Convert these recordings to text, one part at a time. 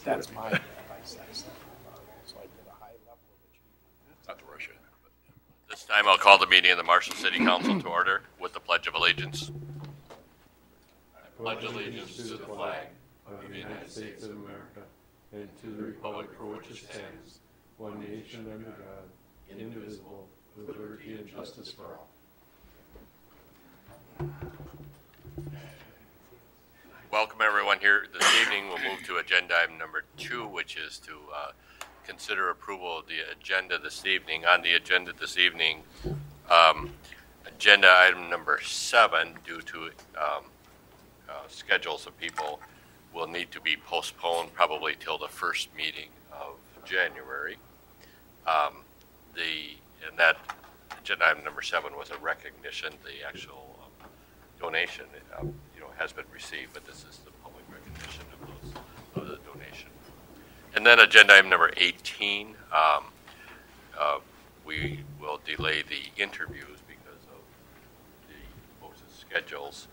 That's my advice. So I did a high level of achievement. Not to rush it. This time I'll call the meeting of the Marshall City Council to order with the Pledge of Allegiance. I pledge allegiance to the flag of the United States of America and to the republic for which it stands, one nation under God, indivisible, with liberty and justice for all. Welcome everyone here this evening. We'll move to agenda item number 2, which is to consider approval of the agenda this evening. On the agenda this evening, agenda item number 7, due to schedules of people, will need to be postponed probably till the first meeting of January. And that agenda item number 7 was a recognition. The actual donation, has been received, but this is the public recognition of the donation. And then agenda item number 18, we will delay the interviews because of the folks' schedules,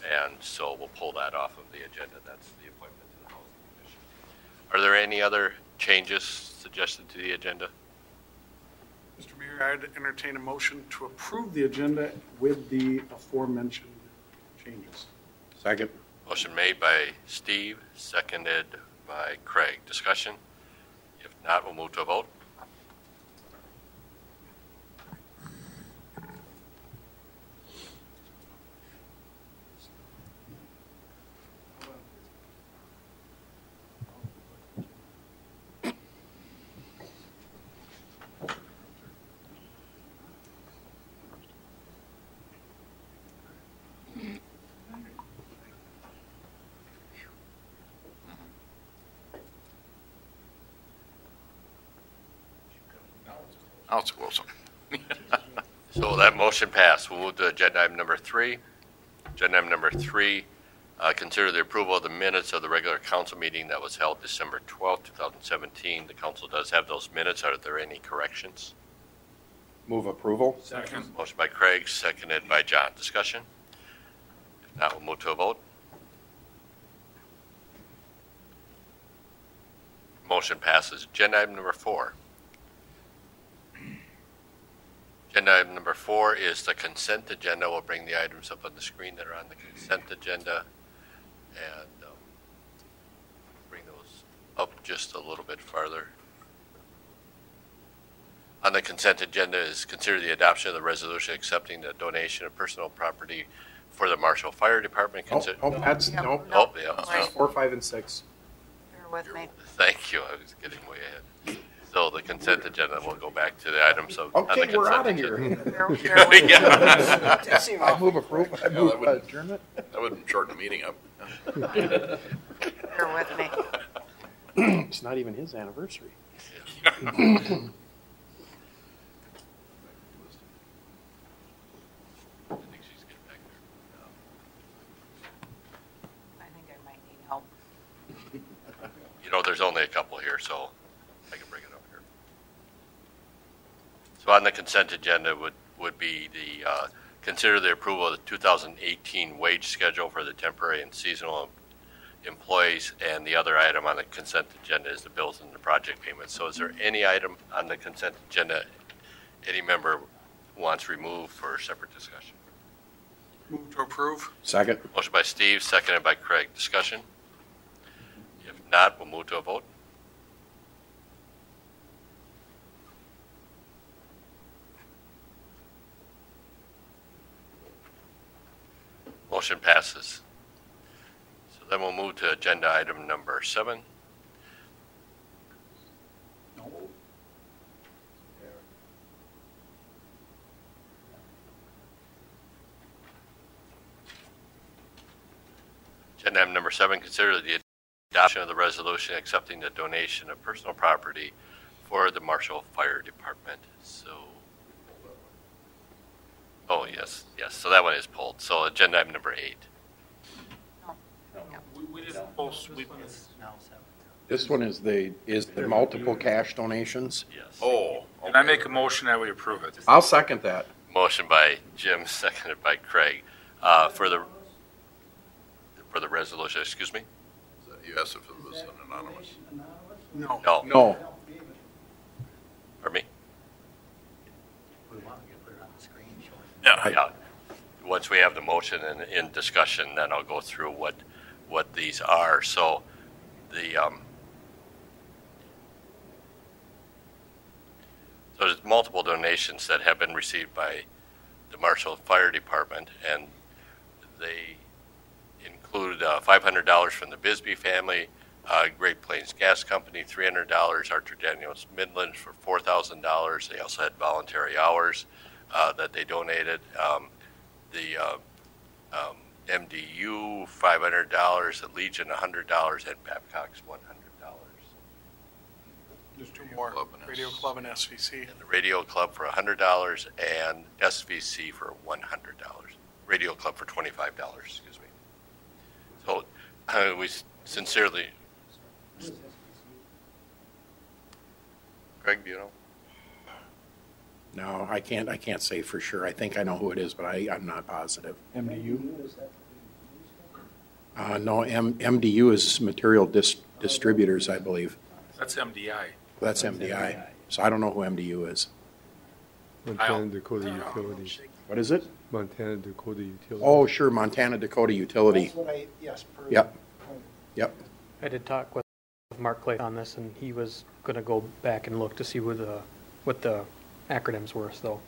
and so we'll pull that off of the agenda. That's the appointment to the Housing Commission. Are there any other changes suggested to the agenda? Mr. Mayor, I'd entertain a motion to approve the agenda with the aforementioned changes. Second. Motion made by Steve, seconded by Craig. Discussion? If not, we'll move to a vote. Now it's Wilson. So that motion passed. We'll move to agenda item number 3. Agenda item number 3, consider the approval of the minutes of the regular council meeting that was held December 12th, 2017. The council does have those minutes. Are there any corrections? Move approval. Second. Motion by Craig, seconded by John. Discussion? If not, we'll move to a vote. Motion passes. Agenda item number 4. Agenda item number 4 is the consent agenda. We'll bring the items up on the screen that are on the consent agenda and bring those up just a little bit farther. On the consent agenda is consider the adoption of the resolution accepting the donation of personal property for the Marshall Fire Department. That's Oh, yeah. 4, 5, and 6. Bear with me. Thank you. I was getting way ahead. So the consent agenda, we'll go back to the items of on the okay. consent We're out of agenda. here. Bear with me. Yeah. I move approval. I move adjournment. That would shorten the meeting up. Bear with me. It's not even his anniversary. I think she's getting back there. I think I might need help. There's only a couple here, so I can bring it up here. So on the consent agenda would be the consider the approval of the 2018 wage schedule for the temporary and seasonal employees, and the other item on the consent agenda is the bills and the project payments. So is there any item on the consent agenda any member wants removed for separate discussion? Move to approve. Second. Motion by Steve, seconded by Craig. Discussion? If not, we'll move to a vote. Motion passes. So then we'll move to agenda item number 7. No. Agenda item number 7, consider the adoption of the resolution accepting the donation of personal property for the Marshall Fire Department. So, oh, yes. So that one is pulled. So agenda item number 8. We didn't post. This one is the multiple cash donations. Yes. Oh. And I make a motion that we approve it. I'll second that. Motion by Jim, seconded by Craig. For the resolution, excuse me? Yes, if it was an anonymous. No. No. No, Pardon me? We want to put it on the screen showing. Yeah. Once we have the motion and in discussion, then I'll go through what these are. So the so there's multiple donations that have been received by the Marshall Fire Department, and they include $500 from the Bisbee family, Great Plains Gas Company, $300, Archer Daniels Midland for $4,000. They also had voluntary hours that they donated. The MDU, $500, the Legion, $100, and Babcock's $100. There's two more, Club and Radio Club and SVC. And the Radio Club for $100 and SVC for $100. Radio Club for $25, excuse me. So we sincerely, Greg, do you know? no, I can't say for sure. I think I know who it is, but I'm not positive. MDU? No, MDU is Material Distributors, I believe. That's MDI. That's MDI. So I don't know who MDU is. Montana Dakota Utility. What is it? Montana Dakota Utility. Oh, sure, Montana Dakota Utility. That's what yes. Yep. Yep. I did talk with Mark Clay on this, and he was going to go back and look to see what the acronyms were, so,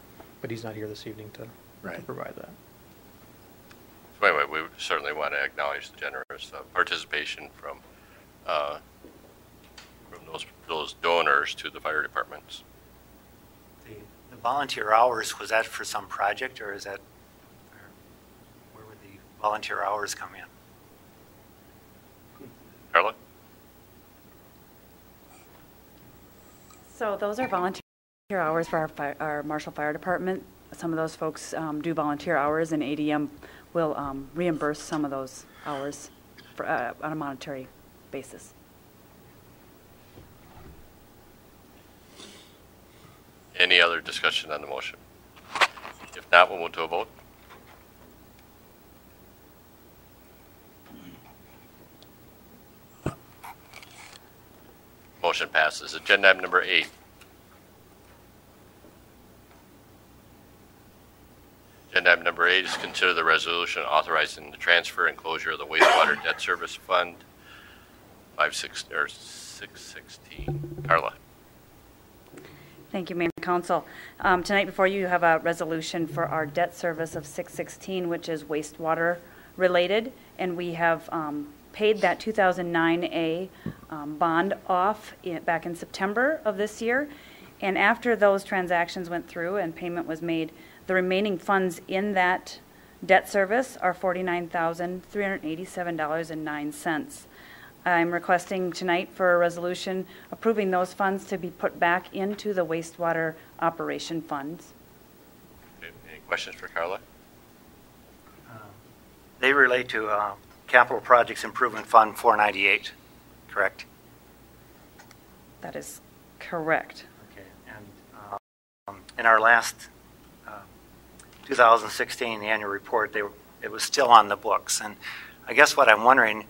but he's not here this evening to Right. provide that. So anyway, we certainly want to acknowledge the generous participation from those donors to the fire departments. The volunteer hours, was that for some project, or is that, or where would the volunteer hours come in? Carla? So those are volunteer hours for our Marshall Fire Department. Some of those folks do volunteer hours, and ADM will reimburse some of those hours for, on a monetary basis. Any other discussion on the motion? If not, we'll move to a vote. Motion passes. Agenda item number 8. Agenda item number 8 is consider the resolution authorizing the transfer and closure of the wastewater debt service fund 616. Carla. Thank you, Mayor and Council. Tonight before you have a resolution for our debt service of 616, which is wastewater related, and we have paid that 2009A bond off back in September of this year. And after those transactions went through and payment was made, the remaining funds in that debt service are $49,387.09. I'm requesting tonight for a resolution approving those funds to be put back into the wastewater operation funds. Okay, any questions for Carla? They relate to Capital Projects Improvement Fund 498, correct? That is correct. Okay. And in our last 2016 annual report, it was still on the books. And I guess what I'm wondering,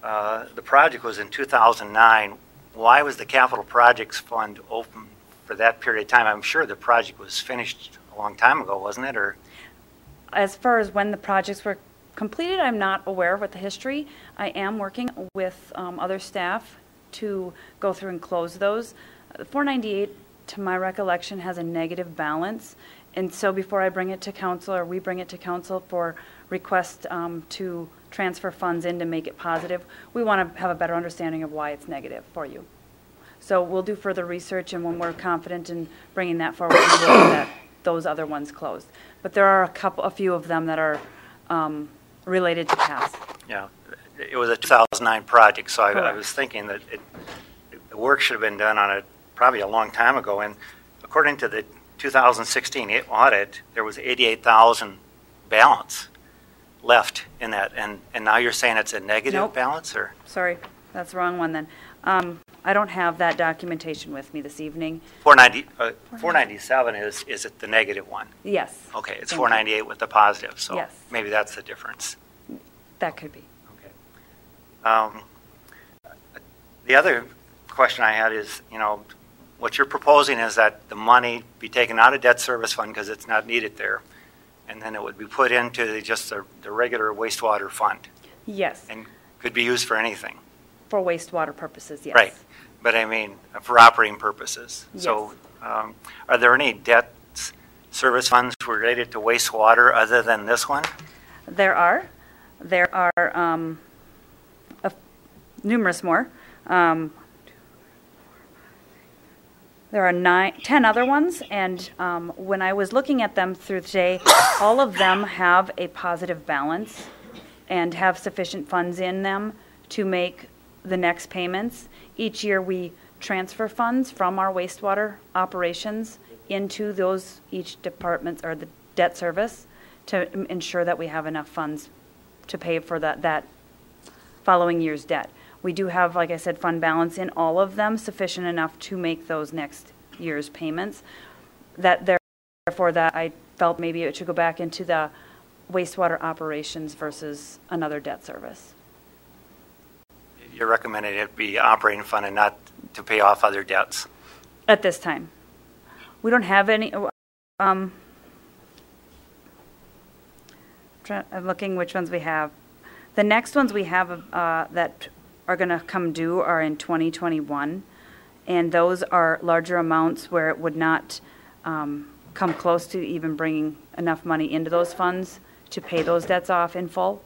the project was in 2009. Why was the Capital Projects Fund open for that period of time? I'm sure the project was finished a long time ago, wasn't it? Or As far as when the projects were completed, I'm not aware of what the history. I am working with other staff to go through and close those. 498, to my recollection, has a negative balance. And so before I bring it to council, or we bring it to council for request to transfer funds in to make it positive, we want to have a better understanding of why it's negative for you. So we'll do further research, and when we're confident in bringing that forward, we will get those other ones closed. But there are a few of them that are related to past. yeah, it was a 2009 project, so I Correct. was thinking that the work should have been done on it probably a long time ago. And according to the 2016 audit, there was 88,000 balance left in that, and now you're saying it's a negative Nope. balance, or? Sorry, that's the wrong one then. I don't have that documentation with me this evening. 497 is it the negative one? Yes. Okay, it's Thank you. 498 with the positive, so Yes. maybe that's the difference. That could be. Okay. The other question I had is, what you're proposing is that the money be taken out of debt service fund because it's not needed there, and then it would be put into just the regular wastewater fund Yes, and could be used for anything. for wastewater purposes, yes. Right. But I mean, for operating purposes. So are there any debt service funds related to wastewater other than this one? There are numerous more. There are 10 other ones, and when I was looking at them through today, all of them have a positive balance and have sufficient funds in them to make the next payments. Each year we transfer funds from our wastewater operations into those each departments or the debt service to ensure that we have enough funds to pay for that following year's debt. We do have, like I said, fund balance in all of them, sufficient enough to make those next year's payments. Therefore, that I felt maybe it should go back into the wastewater operations versus another debt service. You're recommending it be operating fund and not to pay off other debts? At this time. We don't have any, I'm looking which ones we have. The next ones we have that are going to come due are in 2021, and those are larger amounts where it would not come close to even bringing enough money into those funds to pay those debts off in full.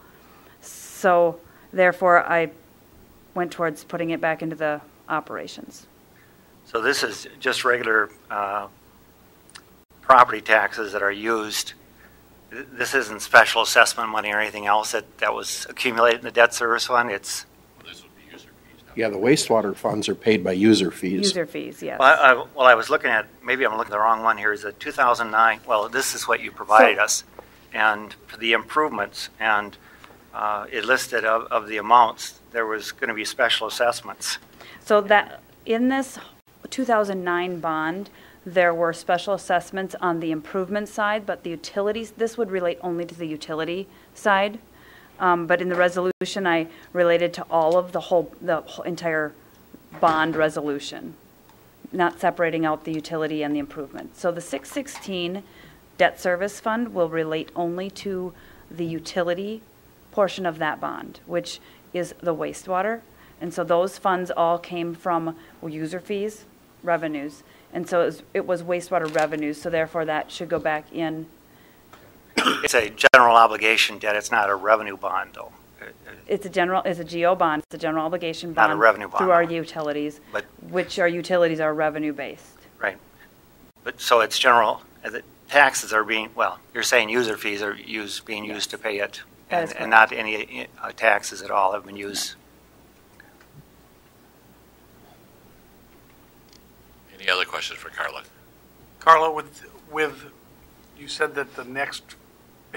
So therefore, I went towards putting it back into the operations. So this is just regular property taxes that are used. This isn't special assessment money or anything else that was accumulated in the debt service fund. It's This would be user fees now. Yeah, the wastewater funds are paid by user fees. User fees, yes. well, I was looking at, maybe I'm looking at the wrong one here, is it 2009? Well, this is what you provided us. And for the improvements, and it listed of the amounts, there was going to be special assessments. So that, in this 2009 bond, there were special assessments on the improvement side, but the utilities, this would relate only to the utility side. But in the resolution, I related to all of the whole entire bond resolution, not separating out the utility and the improvement. So the 616 debt service fund will relate only to the utility portion of that bond, which is the wastewater. And so those funds all came from user fees, revenues. And so it was wastewater revenues, so therefore that should go back in. It's a general obligation debt. It's not a revenue bond, though. It's a GO bond, it's a general obligation bond. Not a revenue bond. Through our utilities, But- which our utilities are revenue-based. Right. But so it's general. The taxes are being, well, you're saying user fees are being used to pay it, That is and not any taxes at all have been used. Any other questions for Carla? Carla, with, you said that the next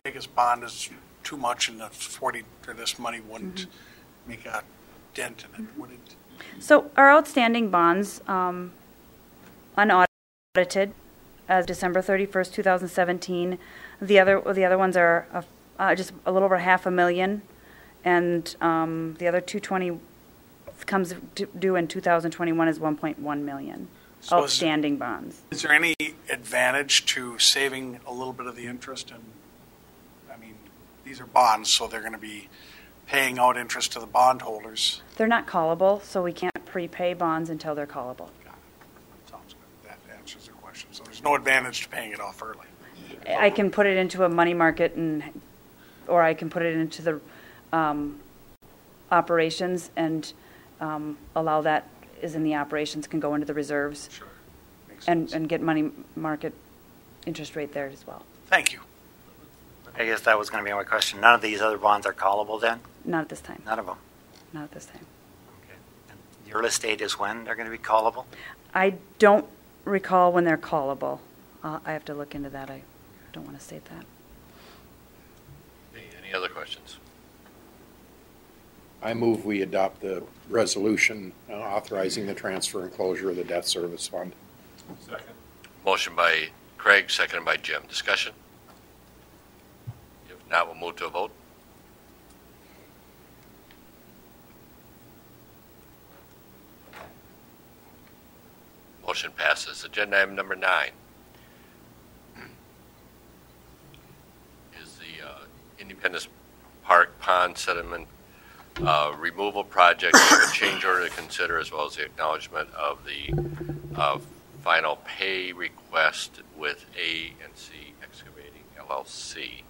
biggest bond is too much and this money wouldn't make a dent in it, would it? So our outstanding bonds, unaudited, as December 31st, 2017. The other ones are just a little over $500,000, and the other 220 comes due in 2021 is 1.1 million So outstanding bonds. Is there any advantage to saving a little bit of the interest? And I mean, these are bonds, so they're going to be paying out interest to the bondholders. They're not callable, so we can't prepay bonds until they're callable. Sounds good. That answers the question. So there's no advantage to paying it off early. I can put it into a money market, or I can put it into the operations and allow that is in the operations, can go into the reserves. Sure. Makes sense. And get money market interest rate there as well. Thank you. I guess that was going to be my question. None of these other bonds are callable then? Not at this time. None of them? Not at this time. Okay. And the earliest date is when they're going to be callable? I don't recall when they're callable. I have to look into that. I don't want to state that. Any other questions? I move we adopt the resolution authorizing the transfer and closure of the debt service fund. Second. Motion by Craig, seconded by Jim. Discussion? If not, we'll move to a vote. Motion passes. Agenda item number 9 is the Independence Park Pond Sediment Removal Project. We have a change order to consider, as well as the acknowledgement of the final pay request with A&C Excavating LLC.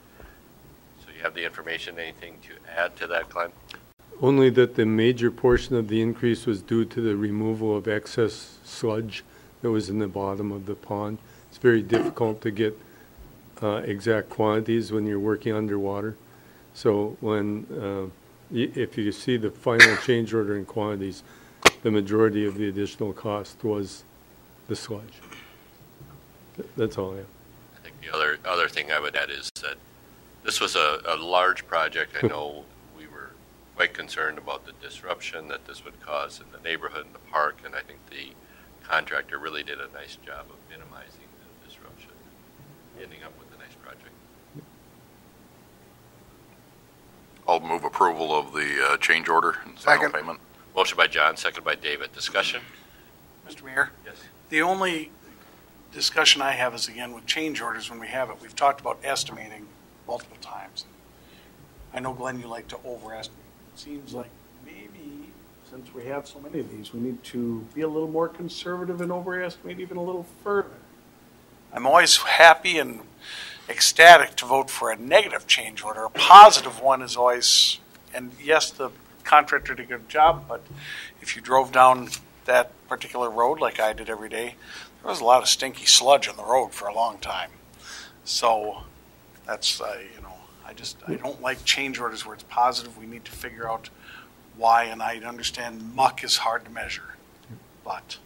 So you have the information. Anything to add to that, Glenn? Only that the major portion of the increase was due to the removal of excess sludge that was in the bottom of the pond. It's very difficult to get exact quantities when you're working underwater. So when if you see the final change order in quantities, the majority of the additional cost was the sludge. That's all I have. I think the other thing I would add is that this was a large project. I know we were quite concerned about the disruption that this would cause in the neighborhood and the park, and I think the contractor really did a nice job of minimizing the disruption, ending up with a nice project. I'll move approval of the change order and final Second. payment. Motion by John, second by David. Discussion? Mr. Mayor? Yes. The only discussion I have is, again, with change orders when we have it. We've talked about estimating multiple times. I know, Glenn, you like to overestimate. It seems like maybe, since we have so many of these, we need to be a little more conservative and overestimate even a little further. I'm always happy and ecstatic to vote for a negative change order. A positive one is always, and yes, the contractor did a good job, but if you drove down that particular road like I did every day, there was a lot of stinky sludge on the road for a long time. So that's, I don't like change orders where it's positive. We need to figure out why, and I understand muck is hard to measure. But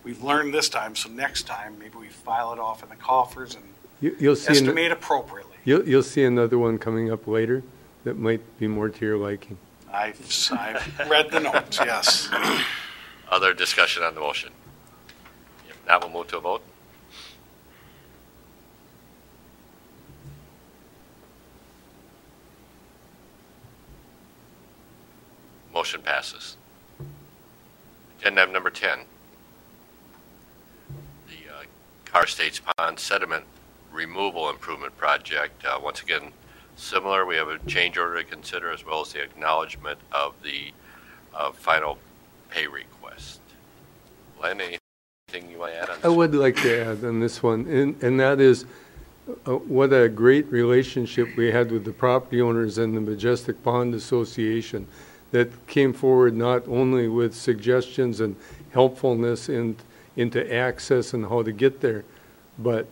we've learned this time, so next time maybe we file it off in the coffers and You'll see estimate appropriately. You'll see another one coming up later that might be more to your liking. I've read the notes, yes. Other discussion on the motion? If not, we'll move to a vote. Motion passes. Agenda item number 10. The Carr Estates Pond Sediment Removal Improvement Project. Once again, similar. We have a change order to consider, as well as the acknowledgement of the final pay request. Glenn, anything you want to add on this? I would like to add on this one, and that is what a great relationship we had with the property owners and the Majestic Pond Association that came forward not only with suggestions and helpfulness into access and how to get there, but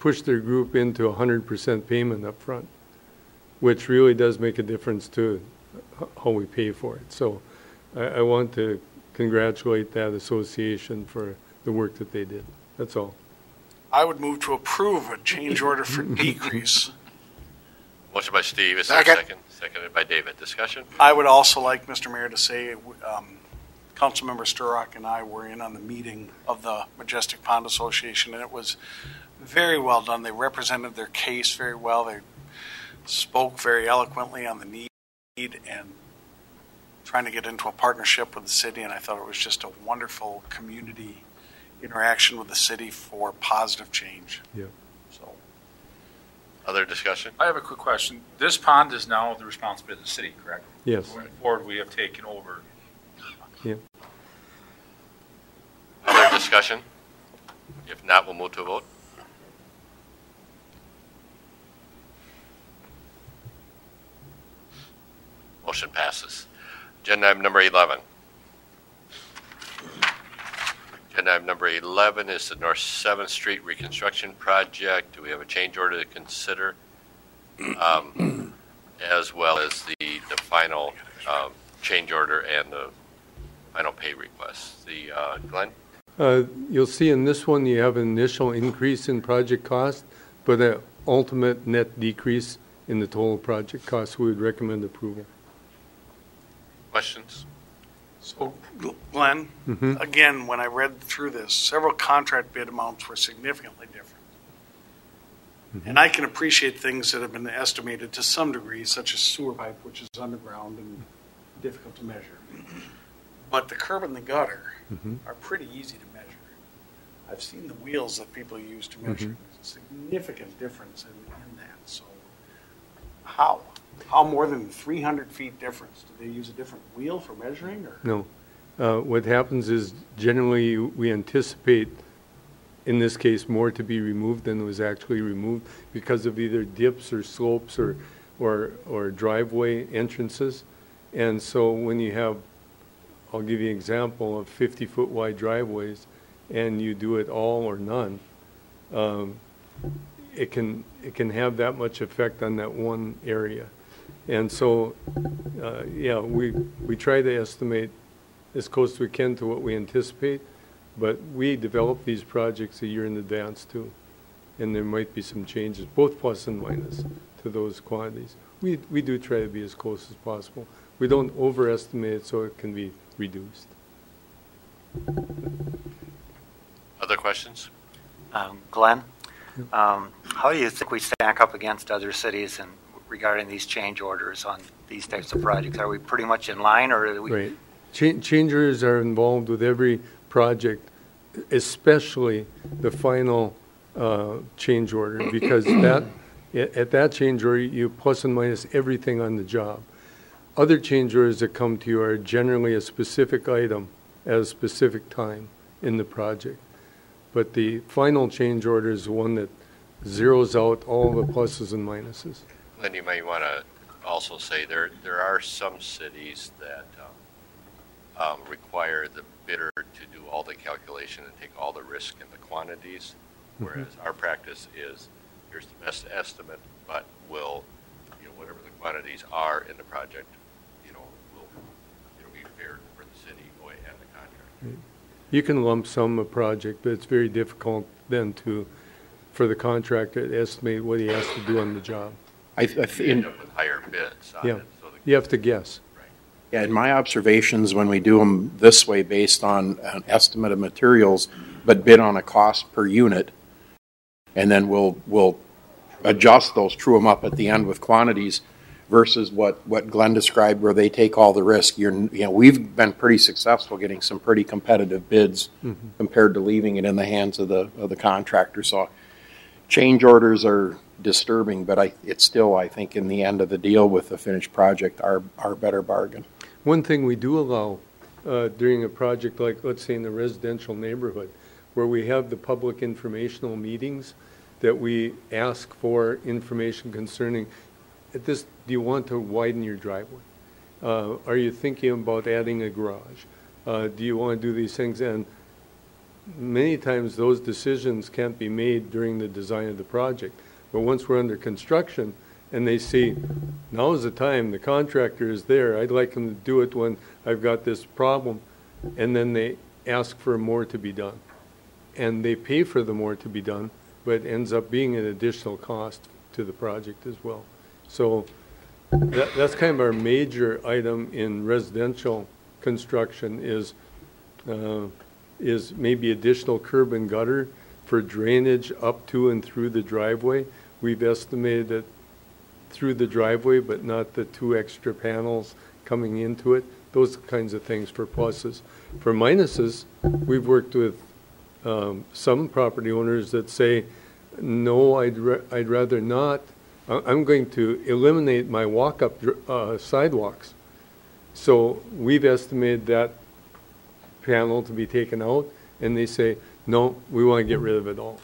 push their group into 100% payment up front, which really does make a difference to how we pay for it. So I want to congratulate that association for the work that they did. That's all. I would move to approve a change order for decrease. Motion by Steve. Is there a second? Seconded by David. Discussion? I would also like, Mr. Mayor, to say Councilmember Sturrock and I were in on the meeting of the Majestic Pond Association, and it was very well done. They represented their case very well. They spoke very eloquently on the need and trying to get into a partnership with the city, and I thought it was just a wonderful community interaction with the city for positive change. Yeah. So, Other discussion? I have a quick question. This pond is now the responsibility of the city, correct? Yes. Going forward, we have taken over. Yeah. Other discussion? If not, we'll move to a vote. Motion passes. Agenda item number 11. Agenda item number 11 is the North 7th Street Reconstruction Project. We have a change order to consider, as well as the final change order and the final pay request. Glenn? You'll see in this one you have an initial increase in project cost, but an ultimate net decrease in the total project cost. We would recommend approval. Questions? So, Glenn, again, when I read through this, several contract bid amounts were significantly different. And I can appreciate things that have been estimated to some degree, such as sewer pipe, which is underground and difficult to measure. But the curb and the gutter Mhm. are pretty easy to measure. I've seen the wheels that people use to measure. Mhm. There's a significant difference in that. So how? How more than 300 feet difference? Do they use a different wheel for measuring or? No. What happens is generally we anticipate, in this case, more to be removed than was actually removed because of either dips or slopes or driveway entrances. And so when you have, I'll give you an example of 50-foot wide driveways and you do it all or none, it can have that much effect on that one area. And so, yeah, we try to estimate as close as we can to what we anticipate, but we develop these projects a year in advance too. And there might be some changes, both plus and minus, to those quantities. We do try to be as close as possible. We don't overestimate it so it can be reduced. Other questions? Glenn, how do you think we stack up against other cities and regarding these change orders on these types of projects? Are we pretty much in line, or are we? Right. Change orders are involved with every project, especially the final change order, because at that change order, you plus and minus everything on the job. Other change orders that come to you are generally a specific item at a specific time in the project. But the final change order is the one that zeroes out all the pluses and minuses. Then you may want to also say there are some cities that require the bidder to do all the calculation and take all the risk and the quantities, whereas our practice is here's the best estimate, but we'll, whatever the quantities are in the project, it'll be fair for the city and the contractor. Right. You can lump sum a project, but it's very difficult then for the contractor to estimate what he has to do on the job. You end up with higher bids on Yeah, it. So you have to guess. Yeah, in my observations, when we do them this way based on an estimate of materials, but bid on a cost per unit, and then we'll adjust those, true them up at the end with quantities, versus what Glenn described where they take all the risk. We've been pretty successful getting some pretty competitive bids compared to leaving it in the hands of the contractor. So change orders are disturbing, but it's still, I think, in the end of the deal with the finished project, our better bargain. One thing we do allow during a project like, let's say, in a residential neighborhood, where we have the public informational meetings, that we ask for information concerning, do you want to widen your driveway? Are you thinking about adding a garage? Do you want to do these things? And many times those decisions can't be made during the design of the project. But once we're under construction and they see, now is the time, the contractor is there, I'd like him to do it when I've got this problem, and then they ask for more to be done. And they pay for the more to be done, but it ends up being an additional cost to the project as well. So that's kind of our major item in residential construction is maybe additional curb and gutter for drainage up to and through the driveway. We've estimated that through the driveway, but not the 2 extra panels coming into it. Those kinds of things for pluses. For minuses, we've worked with some property owners that say, no, I'd rather not. I'm going to eliminate my walk-up sidewalks. So we've estimated that panel to be taken out, and they say, no, we want to get rid of it all.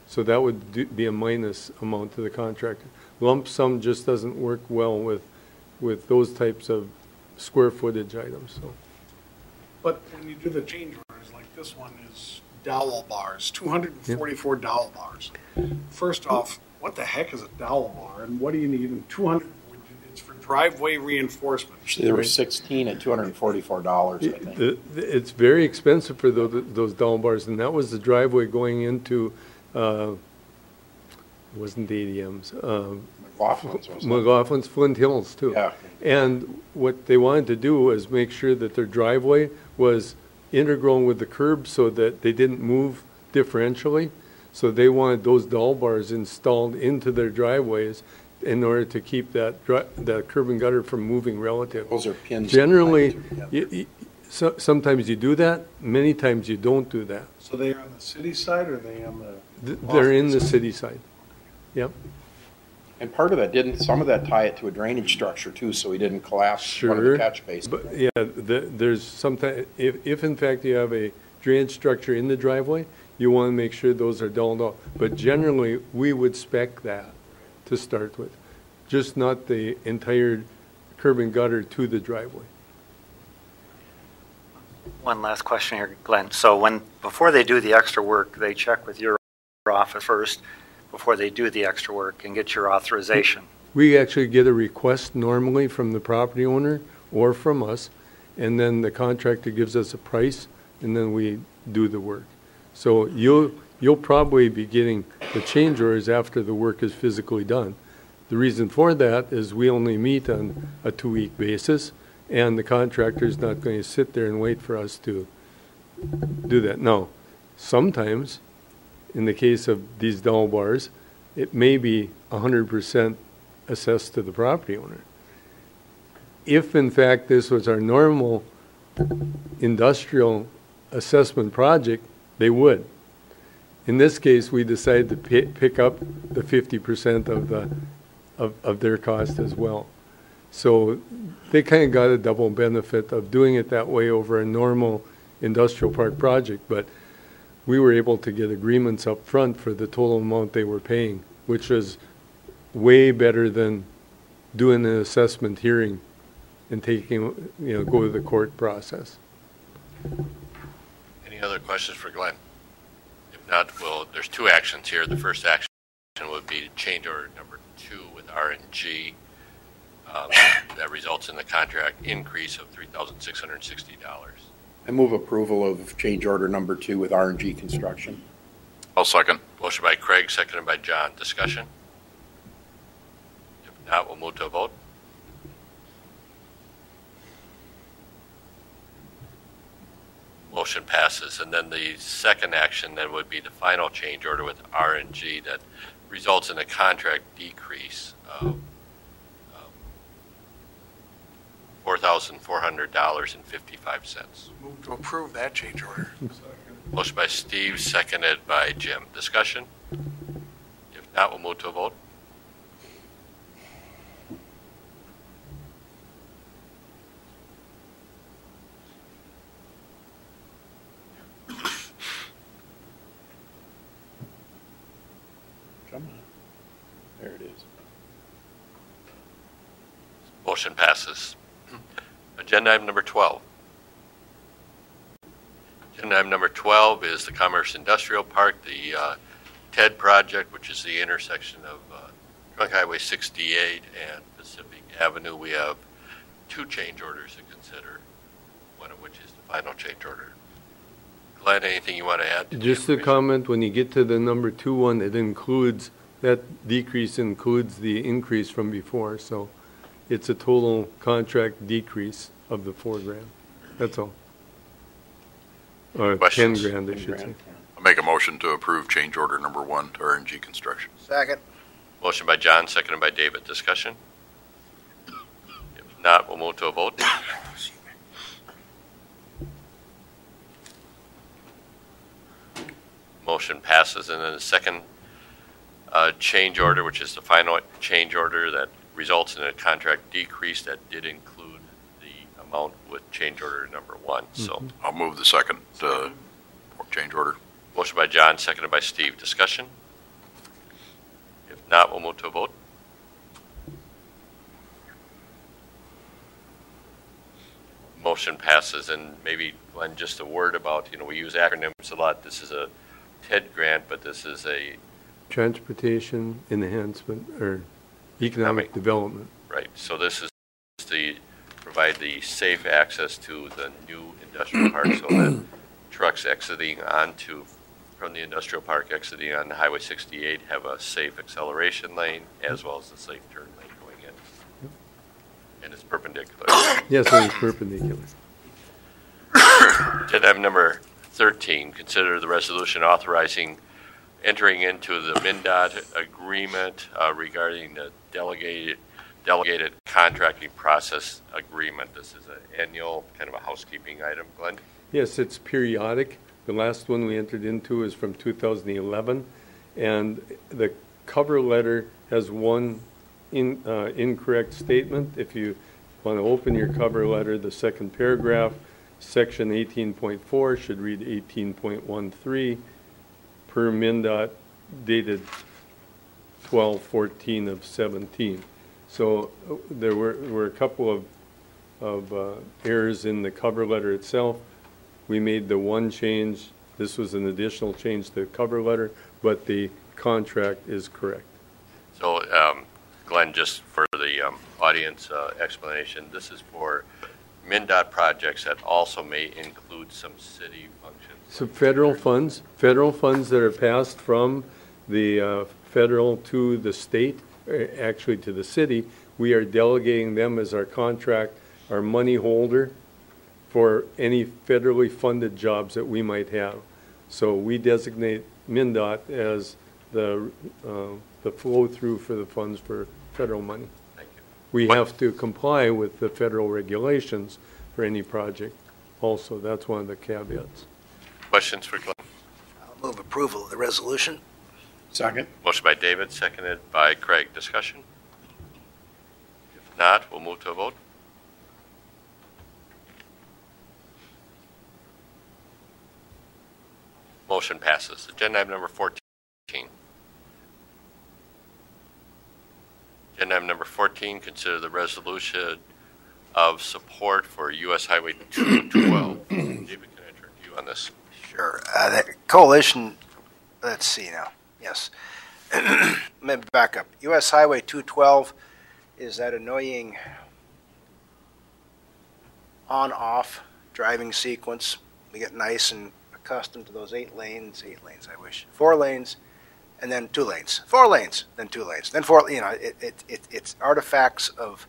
So that would be a minus amount to the contractor. Lump sum just doesn't work well with those types of square footage items. So. But when you do the change orders, like this one is dowel bars, 244 dowel bars. First off, what the heck is a dowel bar, and what do you need in 200? It's for driveway reinforcement. There were 16 at $244, I think. It's very expensive for those dowel bars, and that was the driveway going into, it wasn't ADM's. McLaughlin's, Flint Hills, too. Yeah. And what they wanted to do was make sure that their driveway was integral with the curb so that they didn't move differentially. So they wanted those dowel bars installed into their driveways in order to keep that curb and gutter from moving relatively. Those are pins. Generally, sometimes you do that, many times you don't do that. So they are on the city side or are they on the? They're in the city side. Yep. And part of that, didn't some of that tie it to a drainage structure too, so we didn't collapse one of the Sure. catch basins? But yeah, there's sometimes, if in fact you have a drainage structure in the driveway, you want to make sure those are dulled out. But generally, we would spec that to start with, just not the entire curb and gutter to the driveway. One last question here, Glenn. So before they do the extra work, they check with your office first before they do the extra work and get your authorization. We actually get a request normally from the property owner or from us, and then the contractor gives us a price, and then we do the work. So you'll probably be getting the change orders after the work is physically done. The reason for that is we only meet on a 2-week basis, and the contractor's not going to sit there and wait for us to do that. Now, sometimes, in the case of these dull bars, it may be 100% assessed to the property owner. If in fact this was our normal industrial assessment project, they would. In this case, we decided to pick up the 50% of their cost as well. So they kind of got a double benefit of doing it that way over a normal industrial park project, but we were able to get agreements up front for the total amount they were paying, which was way better than doing an assessment hearing and taking, go to the court process. Any other questions for Glenn? If not, there's 2 actions here. The first action would be to change order number 2 with RNG. That results in the contract increase of $3,660. I move approval of change order number 2 with RNG Construction. I'll second. Motion by Craig, seconded by John. Discussion? If not, we'll move to a vote. Motion passes. And then the second action then would be the final change order with RNG that results in a contract decrease of $4,400.55. Move to approve that change order. Motion by Steve, seconded by Jim. Discussion? If not, we'll move to a vote. Come on. There it is. Motion passes. Agenda item number 12. Agenda item number 12 is the Commerce Industrial Park, the TED project, which is the intersection of Trunk Highway 68 and Pacific Avenue. We have 2 change orders to consider, one of which is the final change order. Glenn, anything you want to add? Just a comment, when you get to the number 2 one, it includes, that decrease includes the increase from before, so it's a total contract decrease of the $4,000. That's all. Or Questions? $10,000, I should say. I'll make a motion to approve change order number 1 to RNG Construction. Second. Motion by John, seconded by David. Discussion? If not, we'll move to a vote. Motion passes. And then the second change order, which is the final change order that results in a contract decrease that did include the amount with change order number 1. So, I'll move the second change order. motion by John, seconded by Steve. Discussion? If not, we'll move to a vote. Motion passes. And maybe, Glenn, just a word about, we use acronyms a lot. This is a TED grant, but this is a Transportation Enhancement, or Economic Development. right. So this is to provide the safe access to the new industrial park so that trucks exiting from the industrial park exiting on Highway 68 have a safe acceleration lane as well as a safe turn lane going in. And it's perpendicular. Yes, it is perpendicular. Agenda item number 13, consider the resolution authorizing entering into the MnDOT agreement regarding the delegated contracting process agreement. This is an annual kind of a housekeeping item. Glenn? Yes, it's periodic. The last one we entered into is from 2011, and the cover letter has one incorrect statement. If you want to open your cover letter, the second paragraph, section 18.4 should read 18.13 per MnDOT dated 12/14 of 17. So there were a couple of errors in the cover letter itself. We made the one change. This was an additional change to the cover letter, but the contract is correct. So, Glenn, just for the audience explanation, this is for MnDOT projects that also may include some city functions. So federal funds that are passed from the federal to the state, actually to the city, we are delegating them as our contract, our money holder for any federally funded jobs that we might have. So we designate MnDOT as the flow through for the funds for federal money. Thank you. We have to comply with the federal regulations for any project. Also, that's one of the caveats. Questions for Glenn? I'll move approval of the resolution. Second. Motion by David, seconded by Craig. Discussion? If not, we'll move to a vote. Motion passes. Agenda item number 14. Agenda item number 14, consider the resolution of support for U.S. Highway 212. David, can I turn to you on this? Sure. The coalition, let's see now. Yes. Let me back up. U.S. Highway 212 is that annoying on-off driving sequence. We get nice and accustomed to those 8 lanes, I wish. 4 lanes, and then 2 lanes. 4 lanes, then 2 lanes. Then 4, you know, it's artifacts of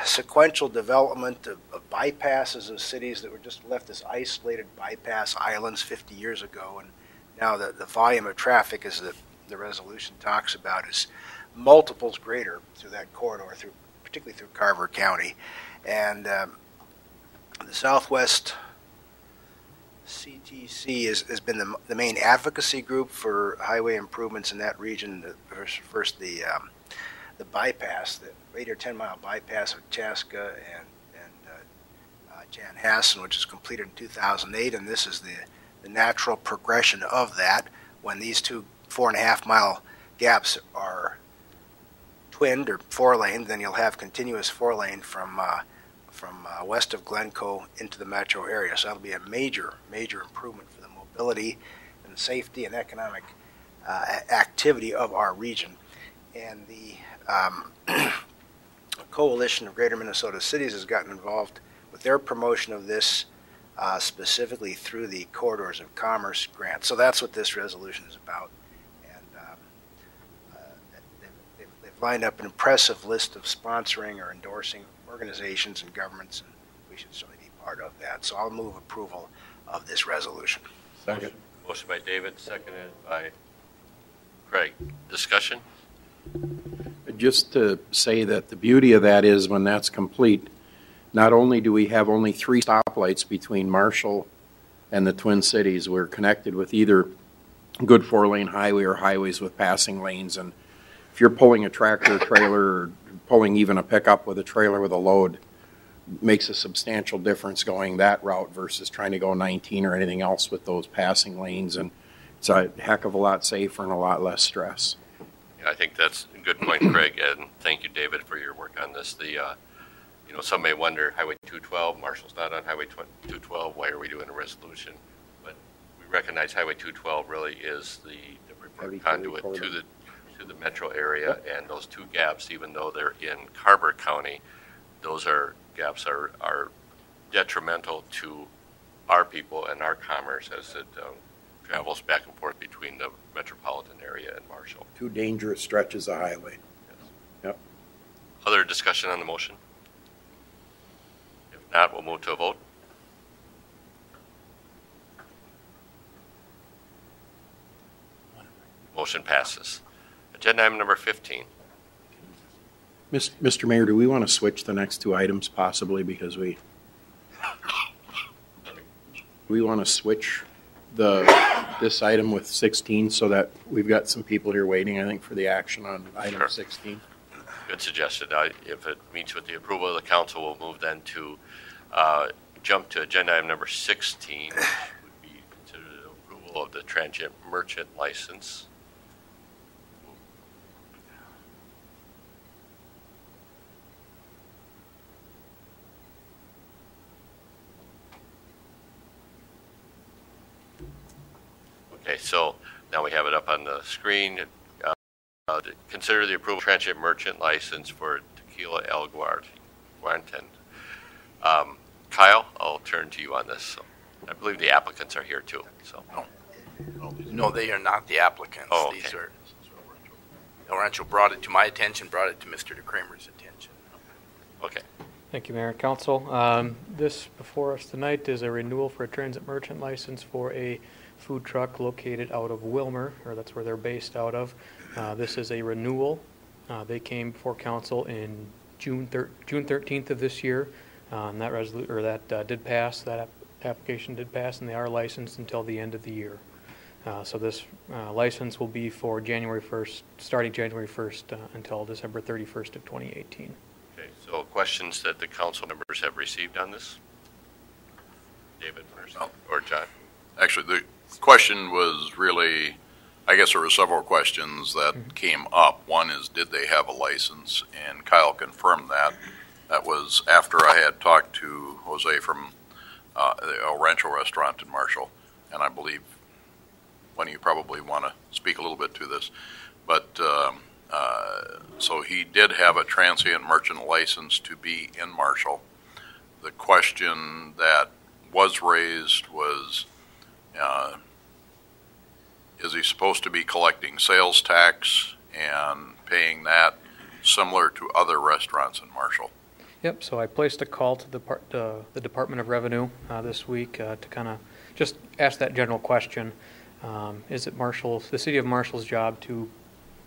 sequential development of bypasses of cities that were just left as isolated bypass islands 50 years ago. And now the volume of traffic, as the resolution talks about, is multiples greater through that corridor, particularly through Carver County. And the Southwest CTC has been the main advocacy group for highway improvements in that region. First, the bypass, the 8 or 10 mile bypass of Chaska and Chanhassen, which was completed in 2008, and this is the natural progression of that. When these two 4.5 mile gaps are twinned or 4 lane, then you'll have continuous 4 lane from west of Glencoe into the metro area. So that'll be a major improvement for the mobility and safety and economic activity of our region. And the Coalition of Greater Minnesota Cities has gotten involved with their promotion of this, specifically through the Corridors of Commerce grant. So that's what this resolution is about. And they've lined up an impressive list of sponsoring or endorsing organizations and governments, and we should certainly be part of that. So I'll move approval of this resolution. Second. Motion by David, seconded by Craig. Discussion? Just to say that the beauty of that is when that's complete, not only do we have only 3 stoplights between Marshall and the Twin Cities, we're connected with either good 4-lane highway or highways with passing lanes. And if you're pulling a tractor trailer or pulling even a pickup with a trailer with a load, makes a substantial difference going that route versus trying to go 19 or anything else with those passing lanes. And it's a heck of a lot safer and a lot less stress. I think that's a good point, Craig, and thank you, David, for your work on this. Some may wonder, Highway 212, Marshall's not on Highway 212, why are we doing a resolution? But we recognize Highway 212 really is the preferred conduit to the metro area, and those 2 gaps, even though they're in Carver County, those gaps are detrimental to our people and our commerce as it travels back and forth between the metropolitan area and Marshall. 2 dangerous stretches of highway. Yes. Yep. Other discussion on the motion? If not, we'll move to a vote. Motion passes. Agenda item number 15. Mr. Mayor, do we want to switch the next two items possibly because we want to switch this item with 16 so that we've got some people here waiting, I think, for the action on item 16? Good suggestion. If it meets with the approval of the council, we'll move then to jump to agenda item number 16, which would be considered the approval of the transient merchant license. Okay, so now we have it up on the screen. To consider the approval of transient merchant license for Tequila El Guarten. Kyle, I'll turn to you on this. So I believe the applicants are here too. So No, they are not the applicants. Oh, okay. These are, El Rancho brought it to my attention, brought it to Mr. DeCramer's attention. okay, Thank you, Mayor and Council. This before us tonight is a renewal for a transit merchant license for a food truck located out of Wilmer, or that's where they're based out of. This is a renewal. They came before council in June 13th of this year. That did pass. That application did pass, and they are licensed until the end of the year. So this license will be for January 1st, starting January 1st until December 31st of 2018. okay. So questions that the council members have received on this? David first, or John? Actually, the question was really, I guess there were several questions that came up. One is, did they have a license? And Kyle confirmed that. That was after I had talked to Jose from the El Rancho restaurant in Marshall. And I believe one of you probably want to speak a little bit to this. But so he did have a transient merchant license to be in Marshall. The question that was raised was, is he supposed to be collecting sales tax and paying that similar to other restaurants in Marshall? Yep, so I placed a call to the Department of Revenue this week to kind of just ask that general question. Is it the City of Marshall's job to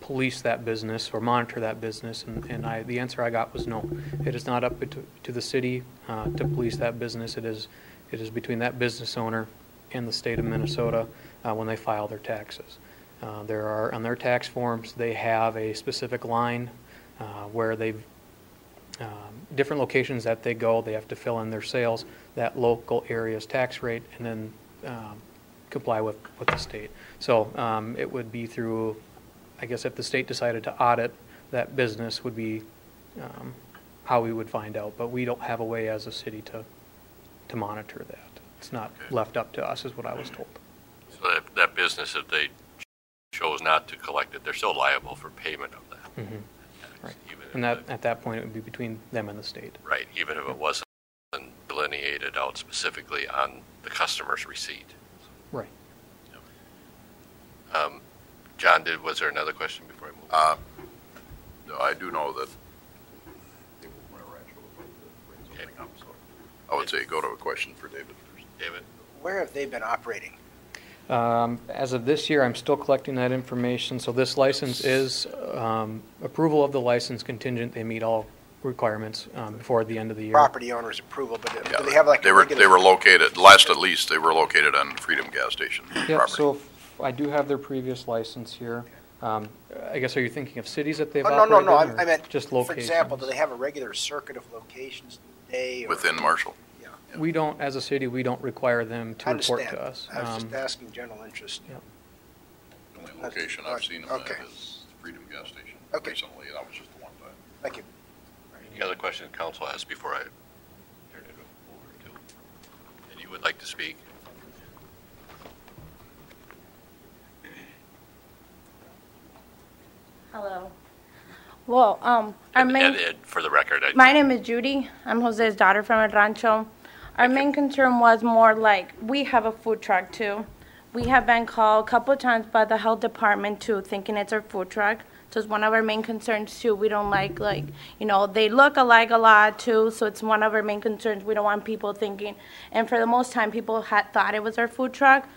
police that business or monitor that business? And the answer I got was no. It is not up to the city to police that business. It is between that business owner and the state of Minnesota when they file their taxes. On their tax forms, they have a specific line where they've different locations that they go, they have to fill in their sales, that local area's tax rate, and then comply with the state. So it would be through, I guess if the state decided to audit that business would be how we would find out, but we don't have a way as a city to monitor that. It's not left up to us, is what I was told. So that business, if they chose not to collect it, they're still liable for payment of that. Mm-hmm. Right. And that at that point, it would be between them and the state. Right, even if it wasn't delineated out specifically on the customer's receipt. Right. John, was there another question before I move? No, I do know that I would say go to a question for David first. David? Where have they been operating? As of this year, I'm still collecting that information. So this license is approval of the license contingent. They meet all requirements before the end of the year. Property owner's approval, but do they have like they were located, last at least, they were located on Freedom Gas Station Yeah, property. so I do have their previous license here. I guess, are you thinking of cities that they've no, operated no, in, or I meant, just for locations? example, do they have a regular circuit of locations a day? Or, Within Marshall. We don't, as a city, we don't require them to I report understand. to us. I was just asking general interest. Yep. The only location I've seen them Okay. at is Freedom Gas Station Okay. recently. That was just the one time. Thank you. Any other question the council has before I turn it over to? And you would like to speak? Hello. Well, our main, And for the record, my name is Judy. I'm Jose's daughter from El Rancho. Our main concern was more like, we have a food truck too. We have been called a couple of times by the health department too, thinking it's our food truck. So it's one of our main concerns too. We don't like, they look alike a lot too, so it's one of our main concerns. We don't want people thinking, and for the most time, people had thought it was our food truck.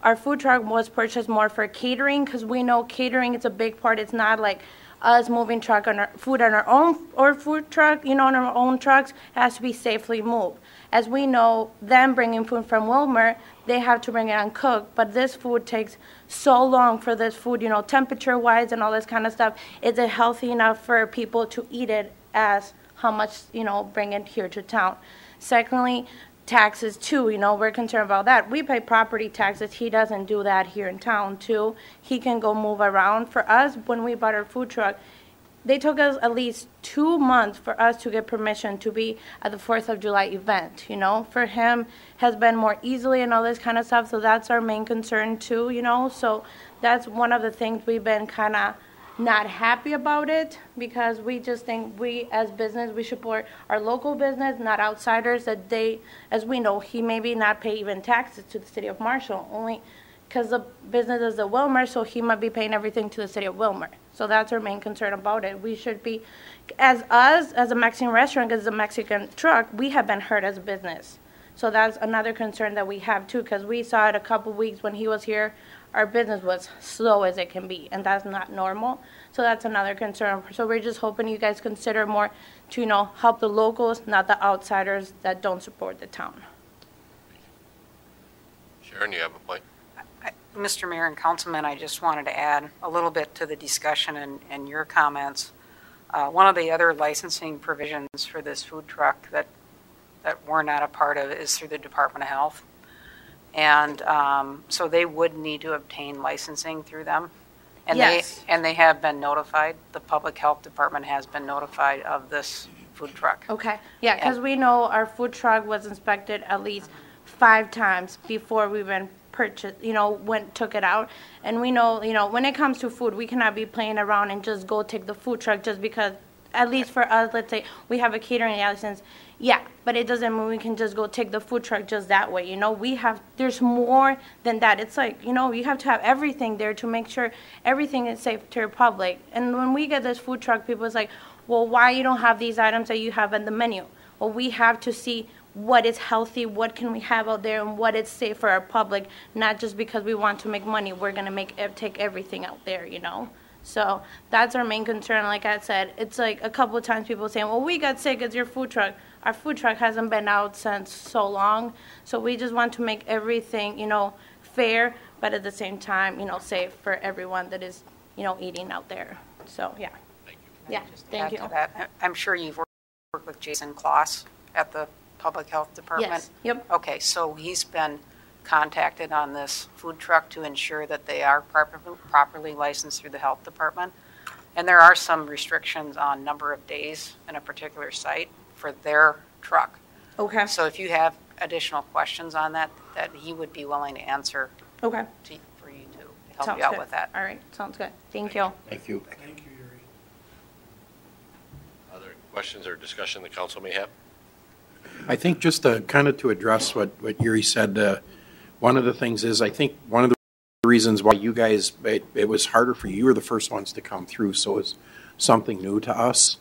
Our food truck was purchased more for catering, because we know catering is a big part. It's not like us moving truck on our food on our own or food truck, on our own trucks, it has to be safely moved. As we know, them bringing food from Wilmer, they have to bring it uncooked, but this food takes so long for this food, temperature-wise and all this kind of stuff. Is it healthy enough for people to eat it as how much, bring it here to town? Secondly, taxes too, we're concerned about that. We pay property taxes. He doesn't do that here in town too. He can go move around. For us, when we bought our food truck, they took us at least 2 months for us to get permission to be at the 4th of July event, For him, has been more easily and all this kind of stuff, so that's our main concern too, So that's one of the things we've been kind of not happy about it, because we just think we as business, we support our local business, not outsiders, that they, as we know, he maybe not pay even taxes to the city of Marshall, only because the business is the Wilmer, so he might be paying everything to the city of Wilmer. So that's our main concern about it. We should be, as a Mexican restaurant, as a Mexican truck, we have been hurt as a business. So that's another concern that we have too, because we saw it a couple weeks when he was here, our business was slow as it can be, and that's not normal. So that's another concern. So we're just hoping you guys consider more to, help the locals, not the outsiders that don't support the town. Sharon, you have a point? Mr. Mayor and Councilman, I just wanted to add a little bit to the discussion and your comments. One of the other licensing provisions for this food truck that we're not a part of is through the Department of Health. And so they would need to obtain licensing through them. And yes. They have been notified. The Public Health Department has been notified of this food truck. Okay. Yeah, because we know our food truck was inspected at least 5 times before we even purchased, took it out. And we know, when it comes to food, we cannot be playing around and just go take the food truck just because, at least for us, let's say we have a catering license. Yeah, but it doesn't mean we can just go take the food truck just that way. There's more than that. It's like, you have to have everything there to make sure everything is safe to your public. And when we get this food truck, people is like, well, why you don't have these items that you have on the menu? Well, we have to see what is healthy, what can we have out there, and what is safe for our public, not just because we want to make money. We're going to take everything out there, So that's our main concern. Like I said, it's like a couple of times people saying, well, we got sick, it's your food truck. Our food truck hasn't been out since so long. So we just want to make everything, fair, but at the same time, safe for everyone that is, eating out there. So, yeah. Thank you. Yeah, thank you. To that, I'm sure you've worked with Jason Kloss at the Public Health Department. Yes, yep. Okay, so he's been contacted on this food truck to ensure that they are properly licensed through the health department. And there are some restrictions on number of days in a particular site for their truck. Okay. So if you have additional questions on that he would be willing to answer okay. For you to help Sounds you out good. with that. All right, sounds good. Thank you. Thank you. Thank you, Yuri. Other questions or discussion the council may have? I think just to address what Yuri said, one of the things is I think one of the reasons why you guys, it was harder for you. You were the first ones to come through, so it's something new to us.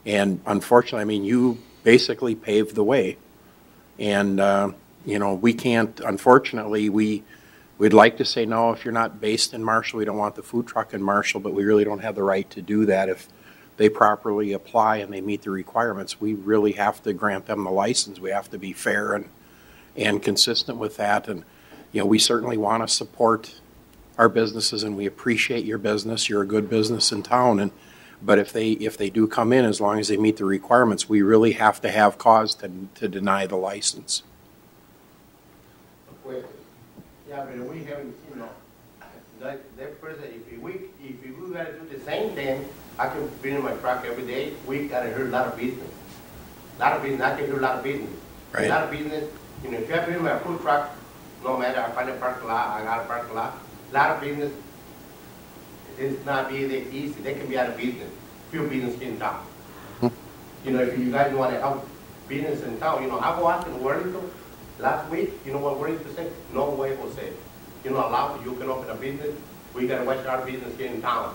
And unfortunately, you basically paved the way. And, we can't, unfortunately, we'd like to say, no, if you're not based in Marshall, we don't want the food truck in Marshall, but we really don't have the right to do that. If they properly apply and they meet the requirements, we really have to grant them the license. We have to be fair and consistent with that. And, we certainly want to support our businesses, and we appreciate your business. You're a good business in town. But if they do come in, as long as they meet the requirements, we really have to have cause to deny the license. Yeah, but we haven't, that person, if we gotta do the same thing, I can bring in my truck every day, we gotta hear a lot of business. I can hear a lot of business. Right. A lot of business, if I bring my food truck, no matter, I find a parking lot, I got a parking lot, a lot of business, it's not be that easy. They can be out of business. Few business in town. If you guys want to help business in town, I go out in Wellington last week. You know what Wellington said? No way, Jose. Allow you can open a business. We got to watch our business here in town.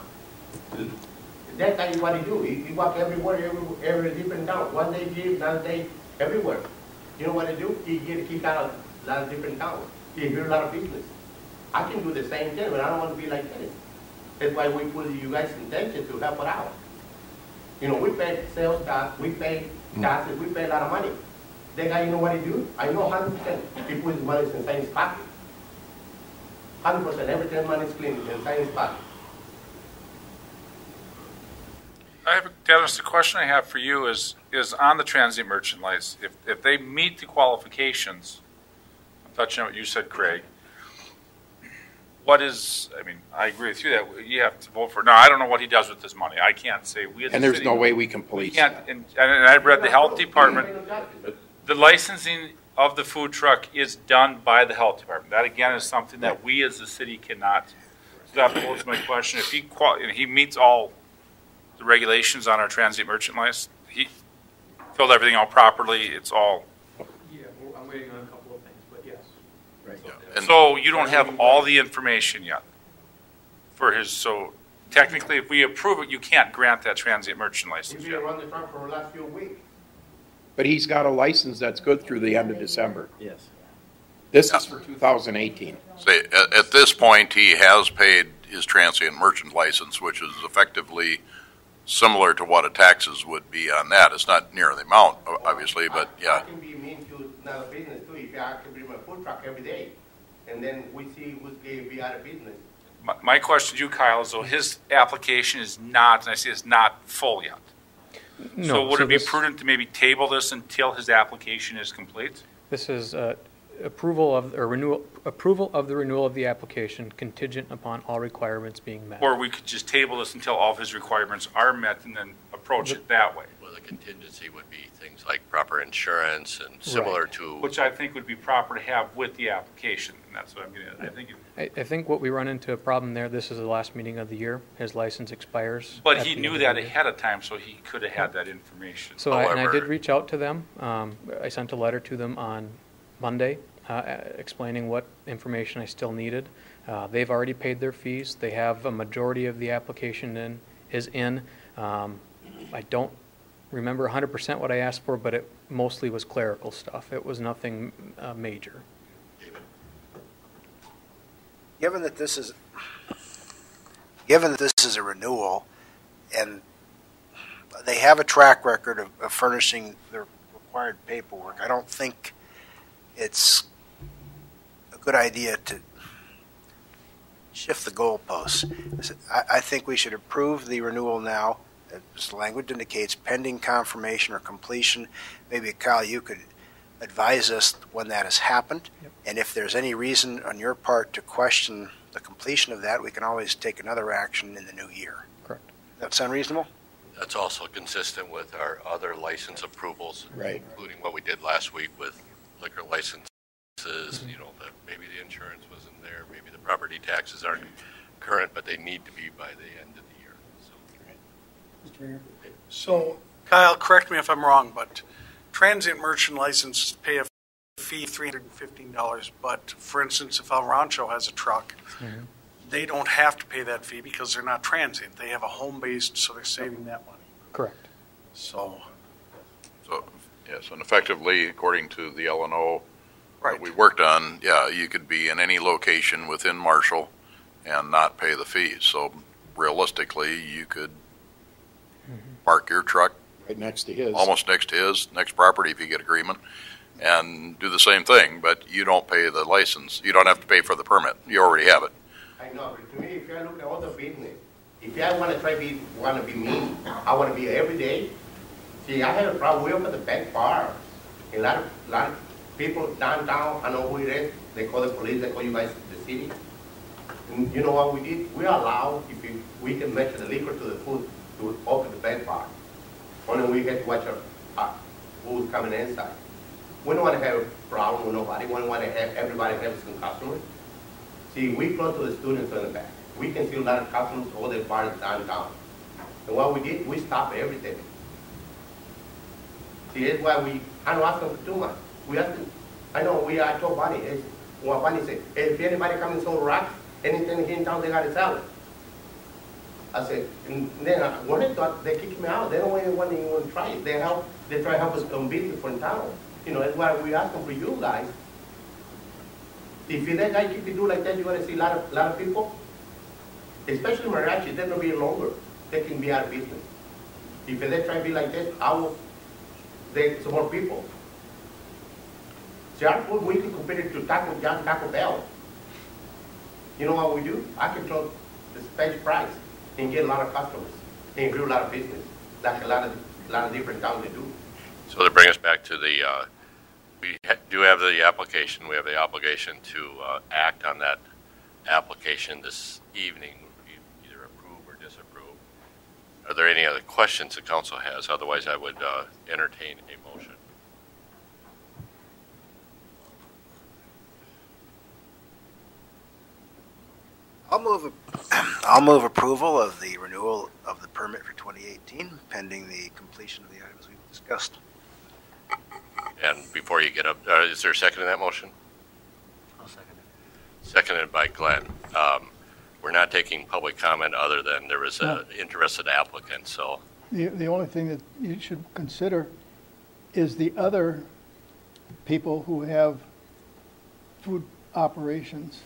That's how you want to do. You walk everywhere, every different town. One day here, another day everywhere. You know what to do? You get kicked out of a lot of different towns. You hear a lot of business. I can do the same thing, but I don't want to be like this. That's why we put you guys' intention to help it out. You know, we pay sales tax, we pay taxes, we pay a lot of money. That guy, you know what he do? I know 100%. He puts his money inside his pocket. 100%. Everything money is clean inside his pocket. Dennis, the question I have for you is on the transient merchant license. If they meet the qualifications, I'm touching on what you said, Craig. What is? I mean, I agree with you that you have to vote for. Now, I don't know what he does with his money. I can't say we. As And a there's city, no way we can police can't. that. And I've read the health department. The licensing of the food truck is done by the health department. That again is something that we as a city cannot. So that poses my question: if he meets all the regulations on our transient merchant license, he filled everything out properly. It's all. Yeah, I'm waiting on a couple of things, but yes. Right. And So you don't have all the information yet for his. So technically, if we approve it, you can't grant that transient merchant license He's yet. been around the truck for the last few weeks. But he's got a license that's good through the end of December. Yes. This is for 2018. Say, at this point, he has paid his transient merchant license, which is effectively similar to what a taxes would be on that. It's not near the amount, obviously, but I yeah. can be mean to another business too. If I can bring my food truck every day, and then we see who's going to be out of business. My question to you, Kyle, is though his application is not, and I say it's not full yet. No, So would it be this- prudent to maybe table this until his application is complete? This is approval of the renewal of the application contingent upon all requirements being met. Or we could just table this until all of his requirements are met and then approach it that way? Well, the contingency would be things like proper insurance and similar to. Which I think would be proper to have with the application, and that's what I'm getting at. I think what we run into a problem there, this is the last meeting of the year. His license expires. But at he the knew end of that the year. ahead of time, so he could have had that information. So I However- did reach out to them. I sent a letter to them on Monday explaining what information I still needed. They've already paid their fees. They have a majority of the application is in. I don't remember 100% what I asked for, but it mostly was clerical stuff. It was nothing major. Given that this is a renewal, and they have a track record of furnishing the required paperwork, I don't think it's a good idea to shift the goalposts. I think we should approve the renewal now, as the language indicates, pending confirmation or completion. Maybe, Kyle, you could advise us when that has happened. Yep. And if there's any reason on your part to question the completion of that, we can always take another action in the new year. Correct. Does that sound reasonable? That's also consistent with our other license approvals, Right. including what we did last week with liquor licenses. You know, that maybe the insurance wasn't there, maybe the property taxes aren't current, but they need to be by the end of the year. So. Mr. Mayor? So, Kyle, correct me if I'm wrong, but transient merchant licenses pay a fee of $315. But, for instance, if El Rancho has a truck, they don't have to pay that fee because they're not transient. They have a home-based, so they're saving that money. Correct. So, Yes, and effectively, according to the L&O right. that we worked on, yeah, you could be in any location within Marshall and not pay the fees. So realistically, you could park your truck Right next to his. almost next to his, next property if you get agreement, and do the same thing, but you don't pay the license. You don't have to pay for the permit. You already have it. I know, but to me, if I look at all the business, if I want to be mean, I want to be every day. See, I have a problem. We open the back bar. A lot of people downtown, I know who it is. They call the police. They call you guys the city. And you know what we did? We allow if we can match the liquor to the food to open the back bar. Only we have to watch our who's coming inside. We don't want to have a problem with nobody. We want to have everybody have some customers. See, we close to the students in the back. We can see a lot of customers all the bars downtown. And what we did, we stopped everything. See, that's why I don't ask them for too much. We ask them, I told Bonnie, what Bonnie said, if anybody comes and sold rocks, anything here in town, they got to sell it. I said, and then when they thought, they kicked me out. They don't even want to try it. They try to help us on business for town. You know, that's why we ask them for you guys. If that guy keep you do like that, you're going to see a lot of people. Especially mariachi, they're gonna be longer. They can be out of business. If they try to be like this, how will they support people? See, our food, we can compare it to Taco Bell. You know what we do? I control the special price and get a lot of customers and grow a lot of business, like a lot of different towns they do. So to bring us back to the, we do have the application. We have the obligation to act on that application this evening. Either approve or disapprove. Are there any other questions the council has? Otherwise, I would entertain a motion. I'll move approval of the renewal of the permit for 2018, pending the completion of the items we've discussed. And before you get up, is there a second to that motion? I'll second it. Seconded by Glenn. We're not taking public comment other than there is an interested applicant, so. The only thing that you should consider is the other people who have food operations,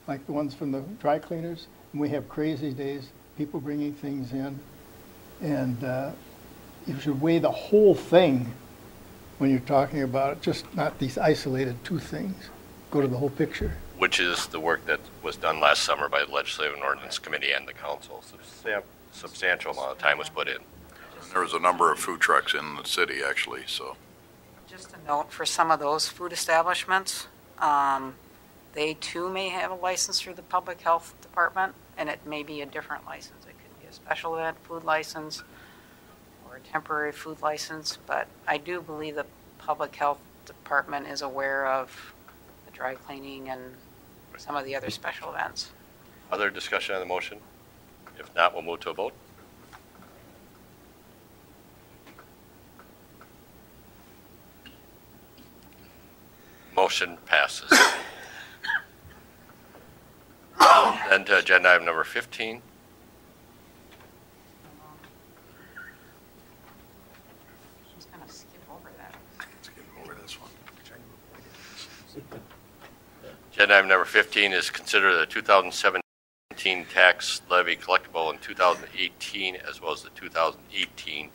like the ones from the dry cleaners. And we have crazy days, people bringing things in. And you should weigh the whole thing when you're talking about it, just not these isolated two things. Go to the whole picture. Which is the work that was done last summer by the Legislative and Ordinance Committee and the Council. Substantial amount of time was put in. And there was a number of food trucks in the city, actually, so. Just a note for some of those food establishments, they too may have a license through the Public Health Department, and it may be a different license. It could be a special event food license or a temporary food license, but I do believe the Public Health Department is aware of the dry cleaning and some of the other special events. Other discussion on the motion? If not, we'll move to a vote. Motion passes. Then to agenda item number 15. She's going to skip over that. Skip over this one. Agenda item number 15 is consider the 2017 tax levy collectible in 2018 as well as the 2018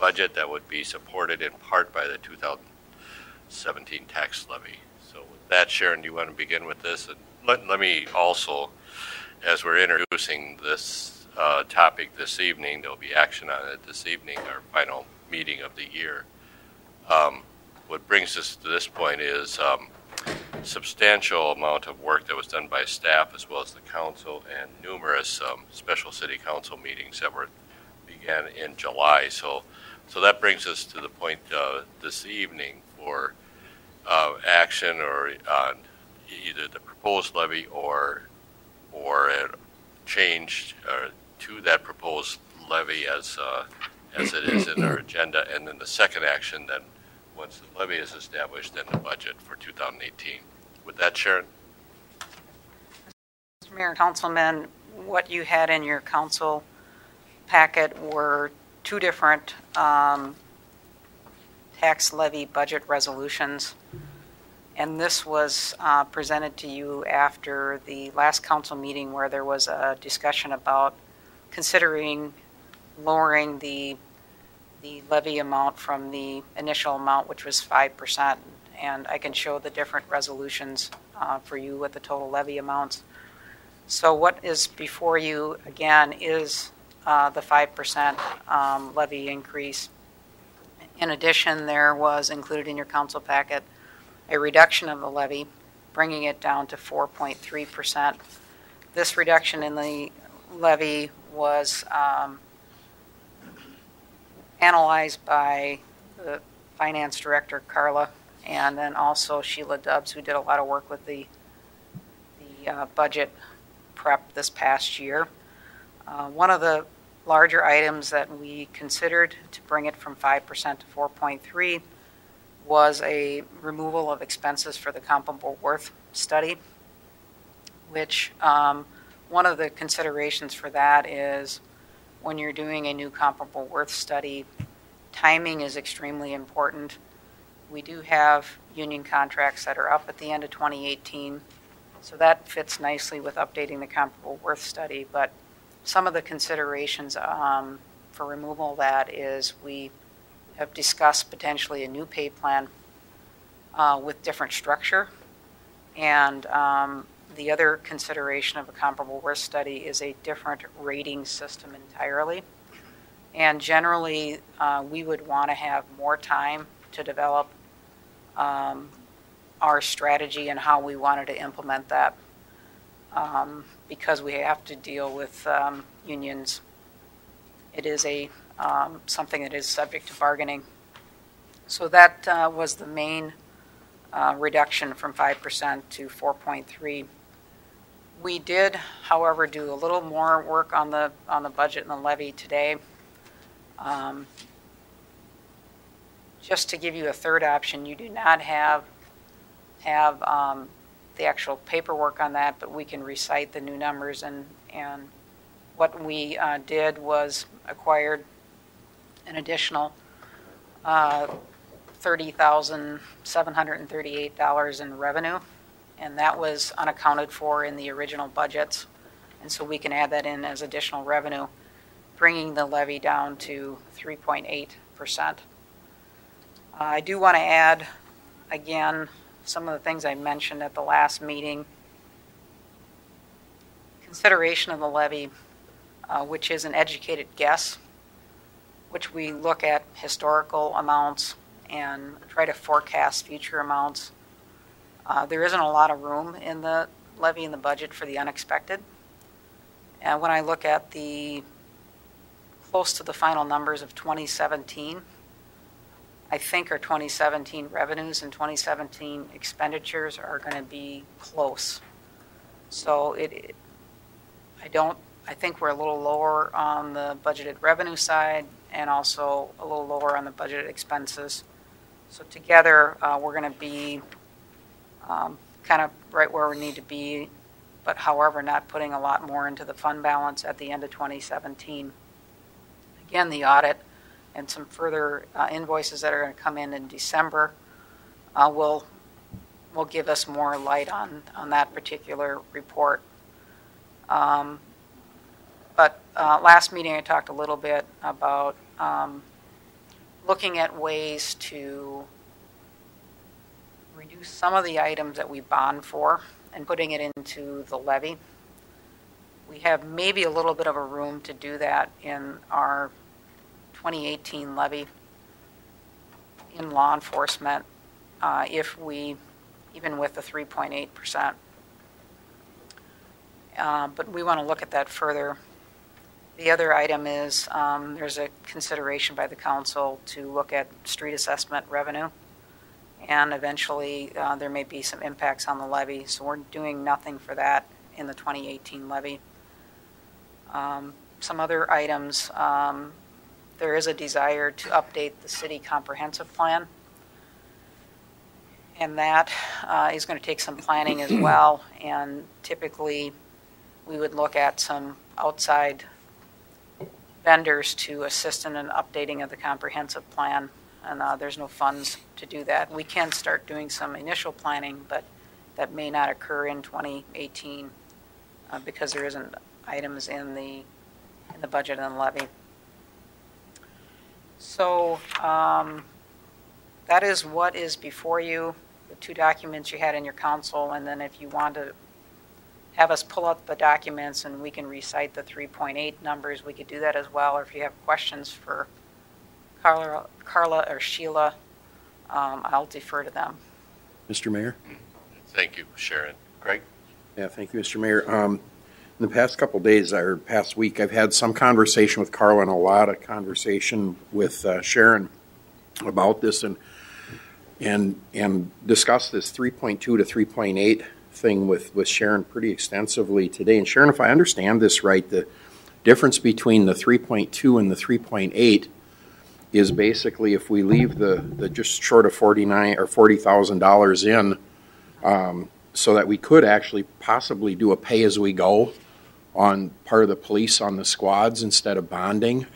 budget that would be supported in part by the 2017 tax levy. So with that, Sharon, do you want to begin with this? And let me also, as we're introducing this topic this evening, there'll be action on it this evening, our final meeting of the year. What brings us to this point is substantial amount of work that was done by staff as well as the council and numerous special city council meetings that began in July. So that brings us to the point this evening for action or on either the proposed levy or a change to that proposed levy as it is in our agenda, and then the second action then once the levy is established, then the budget for 2018. With that, Sharon? Mr. Mayor and Councilman, what you had in your council packet were two different tax levy budget resolutions. And this was presented to you after the last council meeting where there was a discussion about considering lowering the levy amount from the initial amount, which was 5%. And I can show the different resolutions for you with the total levy amounts. So what is before you, again, is the 5% levy increase. In addition, there was included in your council packet a reduction of the levy, bringing it down to 4.3%. This reduction in the levy was analyzed by the finance director, Carla, and then also Sheila Dubbs, who did a lot of work with the budget prep this past year. One of the larger items that we considered to bring it from 5% to 4.3% was a removal of expenses for the comparable worth study, which one of the considerations for that is when you're doing a new comparable worth study, timing is extremely important. We do have union contracts that are up at the end of 2018, So that fits nicely with updating the comparable worth study. But some of the considerations for removal of that is we have discussed potentially a new pay plan with different structure. And the other consideration of a comparable worth study is a different rating system entirely. And generally, we would want to have more time to develop our strategy and how we wanted to implement that because we have to deal with unions. It is something that is subject to bargaining. So that was the main reduction from 5% to 4.3%. We did, however, do a little more work on the budget and the levy today. Just to give you a third option, you do not have the actual paperwork on that, but we can recite the new numbers. And what we did was acquired an additional $30,738 in revenue, and that was unaccounted for in the original budgets. And so we can add that in as additional revenue, bringing the levy down to 3.8%. I do want to add, again, some of the things I mentioned at the last meeting. Consideration of the levy, which is an educated guess, which we look at historical amounts and try to forecast future amounts. There isn't a lot of room in the levy and the budget for the unexpected. And when I look at the close to the final numbers of 2017, I think our 2017 revenues and 2017 expenditures are going to be close. So I think we're a little lower on the budgeted revenue side and also a little lower on the budgeted expenses. So together, we're going to be kind of right where we need to be, but however, not putting a lot more into the fund balance at the end of 2017. Again, the audit and some further invoices that are going to come in December will give us more light on that particular report. But last meeting I talked a little bit about looking at ways to reduce some of the items that we bond for and putting it into the levy. We have maybe a little bit of a room to do that in our 2018 levy in law enforcement if we, even with the 3.8%. But we want to look at that further. The other item is there's a consideration by the council to look at street assessment revenue, and eventually there may be some impacts on the levy, so we're doing nothing for that in the 2018 levy. Some other items, there is a desire to update the city comprehensive plan, and that is going to take some planning as well, and typically we would look at some outside vendors to assist in an updating of the comprehensive plan, and there's no funds to do that. We can start doing some initial planning, but that may not occur in 2018 because there isn't items in the budget and the levy. So that is what is before you, the two documents you had in your council, and then if you want to have us pull up the documents and we can recite the 3.8 numbers, we could do that as well. Or if you have questions for Carla or Sheila, I'll defer to them. Mr. Mayor? Thank you, Sharon. Greg? Yeah, thank you, Mr. Mayor. In the past couple of days or past week, I've had some conversation with Carla and a lot of conversation with Sharon about this and discussed this 3.2 to 3.8 thing with Sharon pretty extensively today. And Sharon, if I understand this right, the difference between the 3.2 and the 3.8 is basically if we leave the just short of $40,000 in, so that we could actually possibly do a pay-as-we-go on part of the police on the squads instead of bonding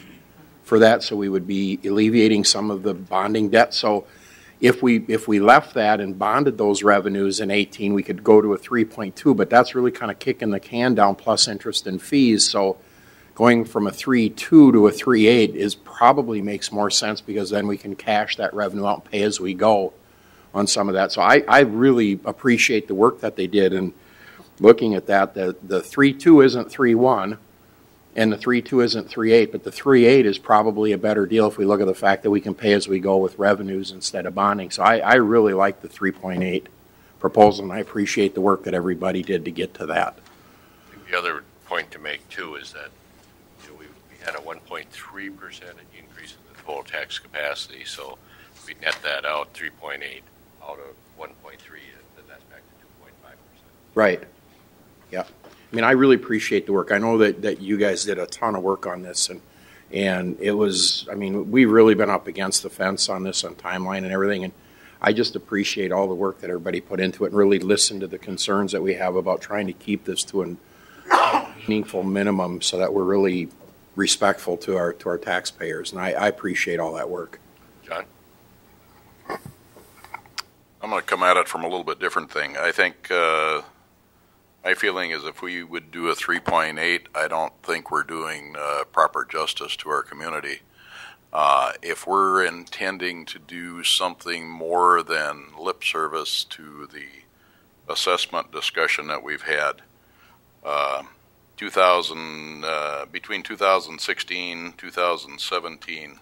for that. So we would be alleviating some of the bonding debt. So if we left that and bonded those revenues in 18, we could go to a 3.2, but that's really kind of kicking the can down plus interest and fees. So going from a 3.2 to a 3.8 is probably makes more sense, because then we can cash that revenue out and pay as we go on some of that. So I really appreciate the work that they did. And looking at that, the 3.2 isn't 3.1. And the 3.2 isn't 3.8, but the 3.8 is probably a better deal if we look at the fact that we can pay as we go with revenues instead of bonding. So I really like the 3.8 proposal, and I appreciate the work that everybody did to get to that. I think the other point to make too is that we had a 1.3% increase in the total tax capacity. So if we net that out, 3.8 out of 1.3, then that's back to 2.5%. Right. Yeah. I mean, I really appreciate the work. I know that you guys did a ton of work on this, and it was, I mean, we've really been up against the fence on this, on timeline and everything, and I just appreciate all the work that everybody put into it and really listened to the concerns that we have about trying to keep this to a meaningful minimum so that we're really respectful to our taxpayers, and I appreciate all that work. John? I'm going to come at it from a little bit different thing. I think my feeling is if we would do a 3.8, I don't think we're doing proper justice to our community. If we're intending to do something more than lip service to the assessment discussion that we've had, between 2016 2017,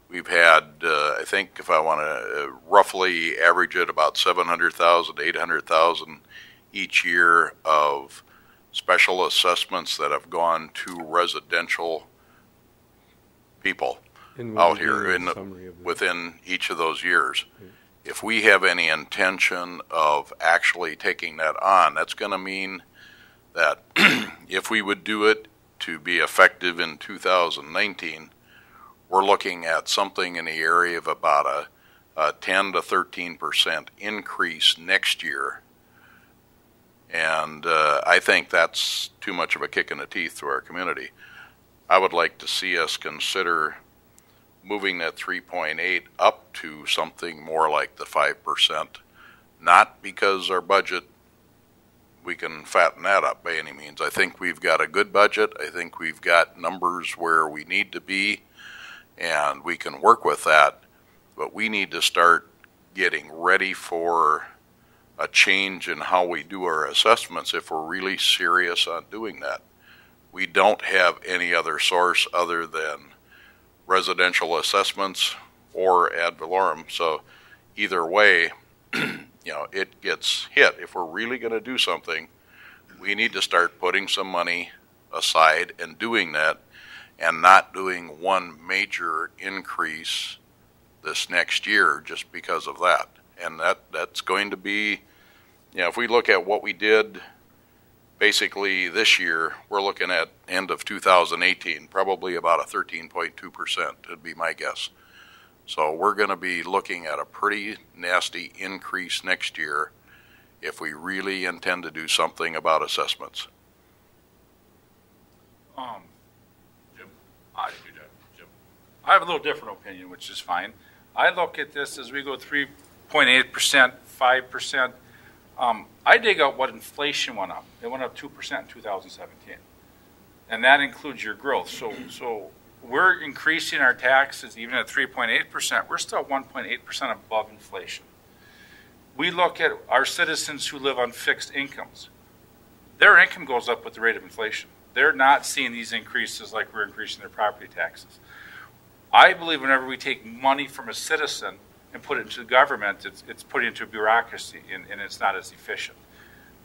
we've had, I think if I want to roughly average it, about 700,000, 800,000 each year of special assessments that have gone to residential people out here within each of those years. If we have any intention of actually taking that on, that's going to mean that if we would do it to be effective in 2019, we're looking at something in the area of about a 10 to 13% increase next year. And I think that's too much of a kick in the teeth to our community. I would like to see us consider moving that 3.8 up to something more like the 5%, not because our budget, we can fatten that up by any means. I think we've got a good budget. I think we've got numbers where we need to be, and we can work with that, but we need to start getting ready for a change in how we do our assessments if we're really serious on doing that. We don't have any other source other than residential assessments or ad valorem. So either way, it gets hit. If we're really going to do something, we need to start putting some money aside and doing that, and not doing one major increase this next year just because of that. And that's going to be, if we look at what we did basically this year, we're looking at end of 2018, probably about a 13.2% would be my guess. So we're going to be looking at a pretty nasty increase next year if we really intend to do something about assessments. Jim? I have a little different opinion, which is fine. I look at this as we go 3.8%, 5%. I dig out what inflation went up. It went up 2% in 2017. And that includes your growth. So we're increasing our taxes even at 3.8%. We're still 1.8% above inflation. We look at our citizens who live on fixed incomes. Their income goes up with the rate of inflation. They're not seeing these increases like we're increasing their property taxes. I believe whenever we take money from a citizen and put it into the government, it's put into a bureaucracy, and it's not as efficient.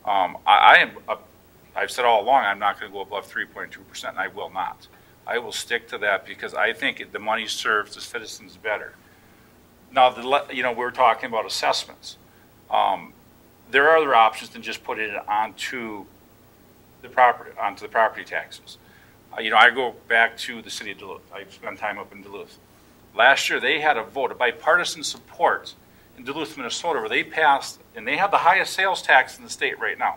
I've said all along I'm not going to go above 3.2%, and I will not. I will stick to that because I think the money serves the citizens better. Now, we're talking about assessments. There are other options than just putting it onto the property taxes. I go back to the city of Duluth. I spent time up in Duluth. Last year, they had a vote, a bipartisan support in Duluth, Minnesota, where they passed, and they have the highest sales tax in the state right now.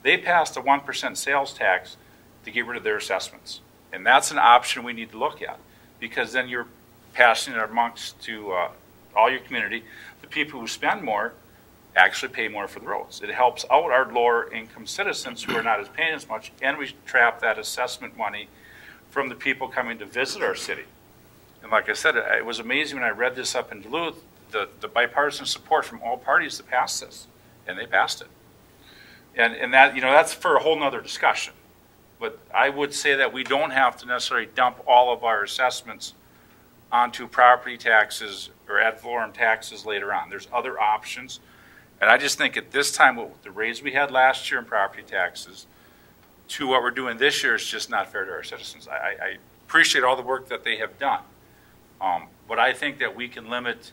They passed a 1% sales tax to get rid of their assessments. And that's an option we need to look at, because then you're passing it amongst to all your community. the people who spend more actually pay more for the roads. It helps out our lower income citizens who are not as paying as much, and we trap that assessment money from the people coming to visit our city. And like I said, it was amazing when I read this up in Duluth, the bipartisan support from all parties to pass this, and they passed it. And that, that's for a whole nother discussion. But I would say that we don't have to necessarily dump all of our assessments onto property taxes or ad valorem taxes later on. There's other options. And I just think at this time, with the raise we had last year in property taxes to what we're doing this year is just not fair to our citizens. I appreciate all the work that they have done. But I think that we can limit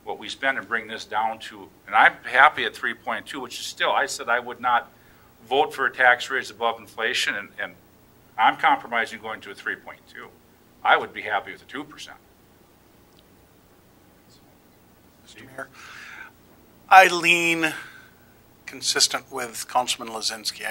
what we spend and bring this down to, and I'm happy at 3.2, which is still, I said I would not vote for a tax raise above inflation, and I'm compromising going to a 3.2. I would be happy with a 2%. Mr. Mayor, I lean consistent with Councilman Lozinski.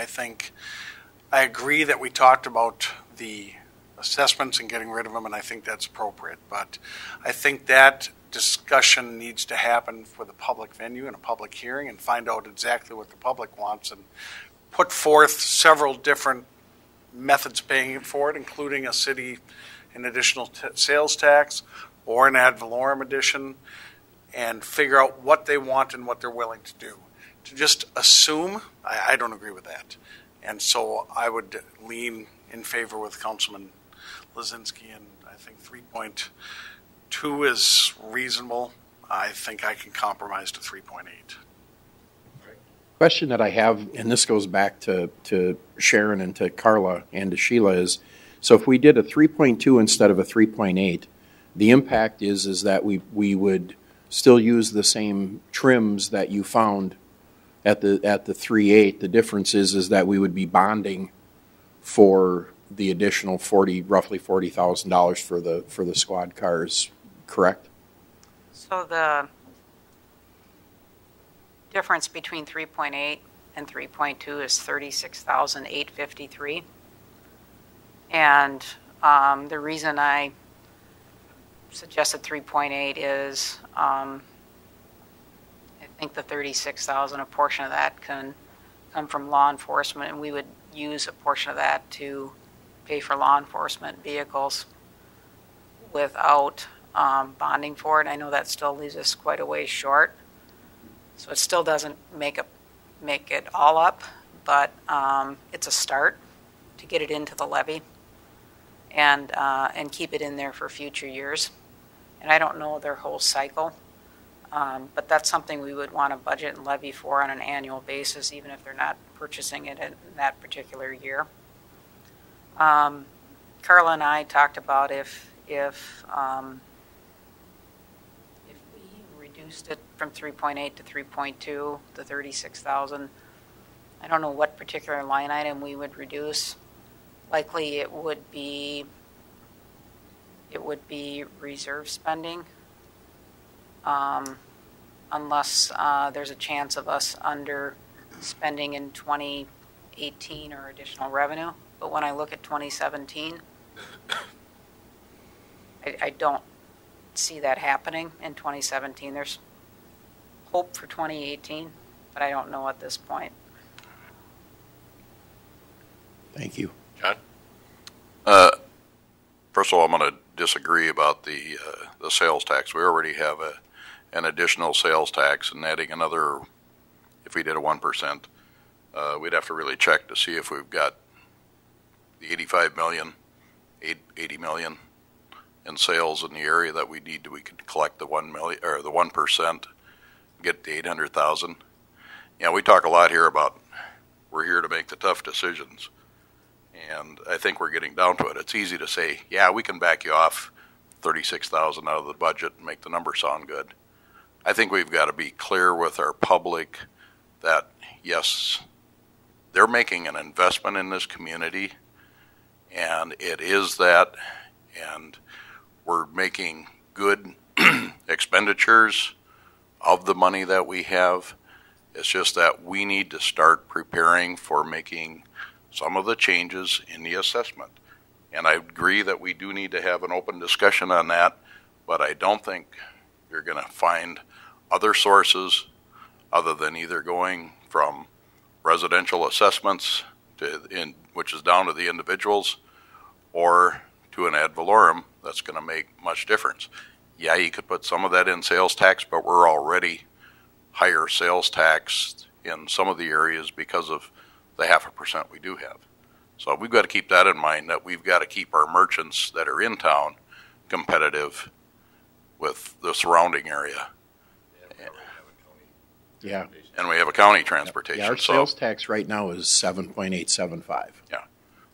I agree that we talked about the assessments and getting rid of them, and I think that's appropriate. But I think that discussion needs to happen for the public venue and a public hearing and find out exactly what the public wants and put forth several different methods of paying for it, including a city an additional sales tax or an ad valorem addition, and figure out what they want and what they're willing to do. To just assume, I don't agree with that. And so I would lean in favor with Councilman Lozinski, and I think 3.2 is reasonable. I think I can compromise to 3.8. Question that I have, and this goes back to Sharon and to Carla and to Sheila, is so if we did a 3.2 instead of a 3.8, the impact is that we would still use the same trims that you found at the 3.8. The difference is that we would be bonding for the additional roughly $40,000 for the squad cars, correct? So the difference between 3.8 and 3.2 is $36,853. And the reason I suggested 3.8 is I think the $36,000, a portion of that can come from law enforcement, and we would use a portion of that to pay for law enforcement vehicles without bonding for it. I know that still leaves us quite a ways short, so it still doesn't make it all up, but it's a start to get it into the levy and keep it in there for future years. And I don't know their whole cycle, but that's something we would want to budget and levy for on an annual basis, even if they're not purchasing it in that particular year. Carla and I talked about if we reduced it from 3.8 to 3.2, the 36,000. I don't know what particular line item we would reduce. Likely it would be reserve spending, unless there's a chance of us underspending in 2018 or additional revenue. But when I look at 2017, I don't see that happening in 2017. There's hope for 2018, but I don't know at this point. Thank you. John? First of all, I'm going to disagree about the sales tax. We already have an additional sales tax, and adding another, if we did a 1%, we'd have to really check to see if we've got the 85 million, 80 million in sales in the area that we need. We could collect the 1 million or the 1%, get the 800,000. You know, we talk a lot here about we're here to make the tough decisions. And I think we're getting down to it. It's easy to say, yeah, we can back you off 36,000 out of the budget and make the number sound good. I think we've got to be clear with our public that, yes, they're making an investment in this community, and it is that, and we're making good expenditures of the money that we have. It's just that we need to start preparing for making some of the changes in the assessment. And I agree that we do need to have an open discussion on that, but I don't think you're going to find other sources other than either going from residential assessments which is down to the individuals, or to an ad valorem that's going to make much difference. Yeah, you could put some of that in sales tax, but we're already higher sales tax in some of the areas because of the 0.5% we do have. So we've got to keep that in mind, that we've got to keep our merchants that are in town competitive with the surrounding area. Yeah. And we have a county transportation. Yeah, our sales tax right now is 7.875. Yeah.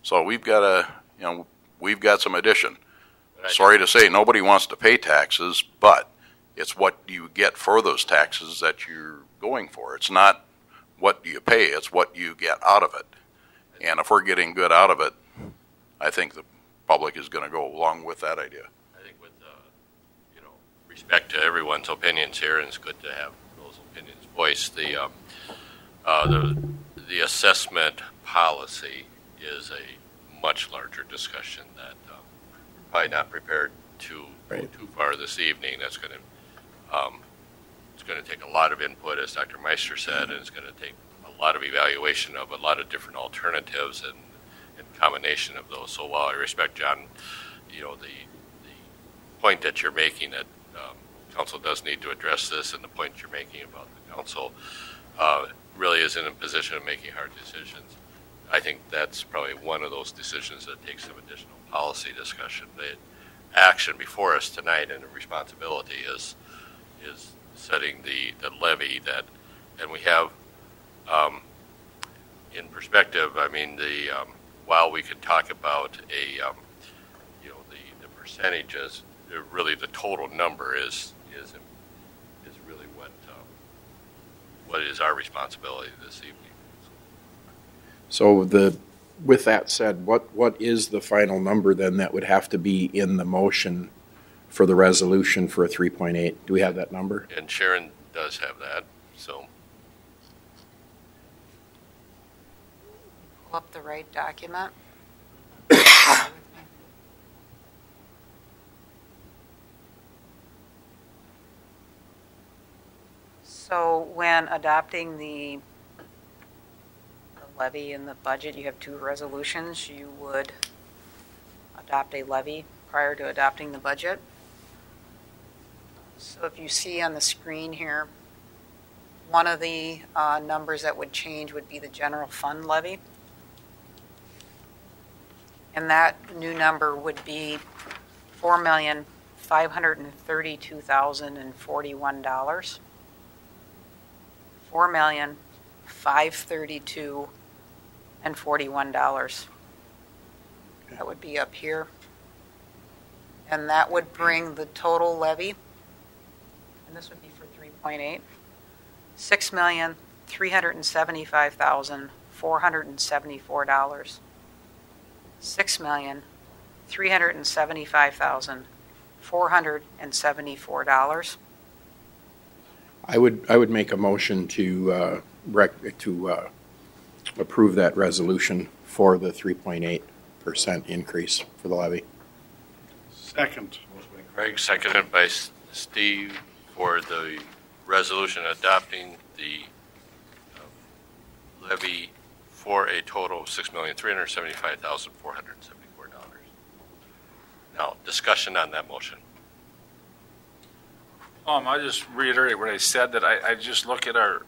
So we've got we've got some addition. Sorry to say, nobody wants to pay taxes, but it's what you get for those taxes that you're going for. It's not what you pay, it's what you get out of it. And if we're getting good out of it, I think the public is going to go along with that idea. I think with respect to everyone's opinions here, and it's good to have those opinions voiced. The assessment policy is a much larger discussion that we're probably not prepared to go too far this evening. That's going to it's going to take a lot of input, as Dr. Meister said, and it's going to take a lot of evaluation of a lot of different alternatives and combination of those. So while I respect, John, the point that you're making that council does need to address this, and the point you're making about the council really is in a position of making hard decisions. I think that's probably one of those decisions that takes some additional policy discussion. The action before us tonight and the responsibility is setting the levy that, and we have in perspective. I mean, while we could talk about the percentages, really the total number is really what is our responsibility this evening. So with that said, what is the final number then that would have to be in the motion for the resolution for a 3.8? Do we have that number? And Sharon does have that, so. Pull up the right document. So when adopting the levy in the budget, you have two resolutions. You would adopt a levy prior to adopting the budget. So if you see on the screen here, one of the numbers that would change would be the general fund levy. And that new number would be $4,532,041. $4,532,041. That would be up here. And that would bring the total levy, and this would be for 3.8, $6,375,474. $6,375,474. I would make a motion to approve that resolution for the 3.8% increase for the levy. Second. Motion by Craig, seconded by Steve, for the resolution adopting the levy for a total of $6,375,474. Now, discussion on that motion. I just reiterate what I said, that I just look at our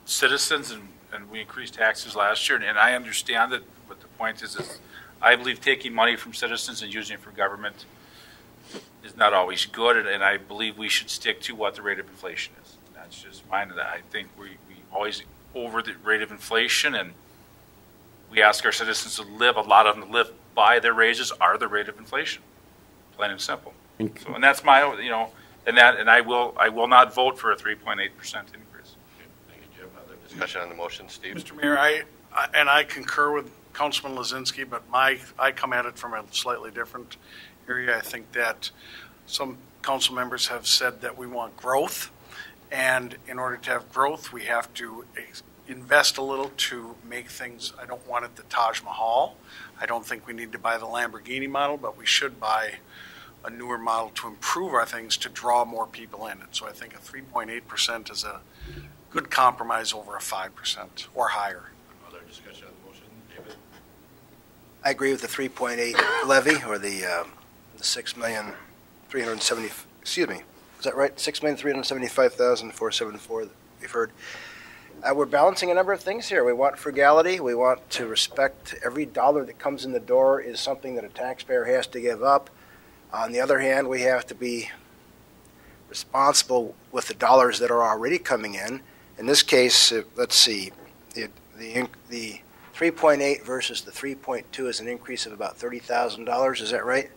citizens, and we increased taxes last year, and I understand that, but the point is I believe taking money from citizens and using it for government is not always good, and I believe we should stick to what the rate of inflation is. That's just mine. That I think we always over the rate of inflation, and we ask our citizens to live, a lot of them to live by their raises are the rate of inflation, plain and simple. So, and that's my, and I will not vote for a 3.8% increase. Thank you, Jim. Other discussion on the motion, Steve? Mr. Mayor, I concur with Councilman Lazinski, but I come at it from a slightly different area. I think that some council members have said that we want growth, and in order to have growth, we have to invest a little to make things. I don't want it the Taj Mahal. I don't think we need to buy the Lamborghini model, but we should buy a newer model to improve our things to draw more people in. And so I think a 3.8% is a good compromise over a 5% or higher. Other discussion on the motion, David? I agree with the 3.8 levy, or the 6,370, excuse me, is that right? 6,375,474 that we've heard. We're balancing a number of things here. We want frugality. We want to respect every dollar that comes in the door is something that a taxpayer has to give up. On the other hand, we have to be responsible with the dollars that are already coming in. In this case, let's see, the 3.8 versus the 3.2 is an increase of about $30,000. Is that right?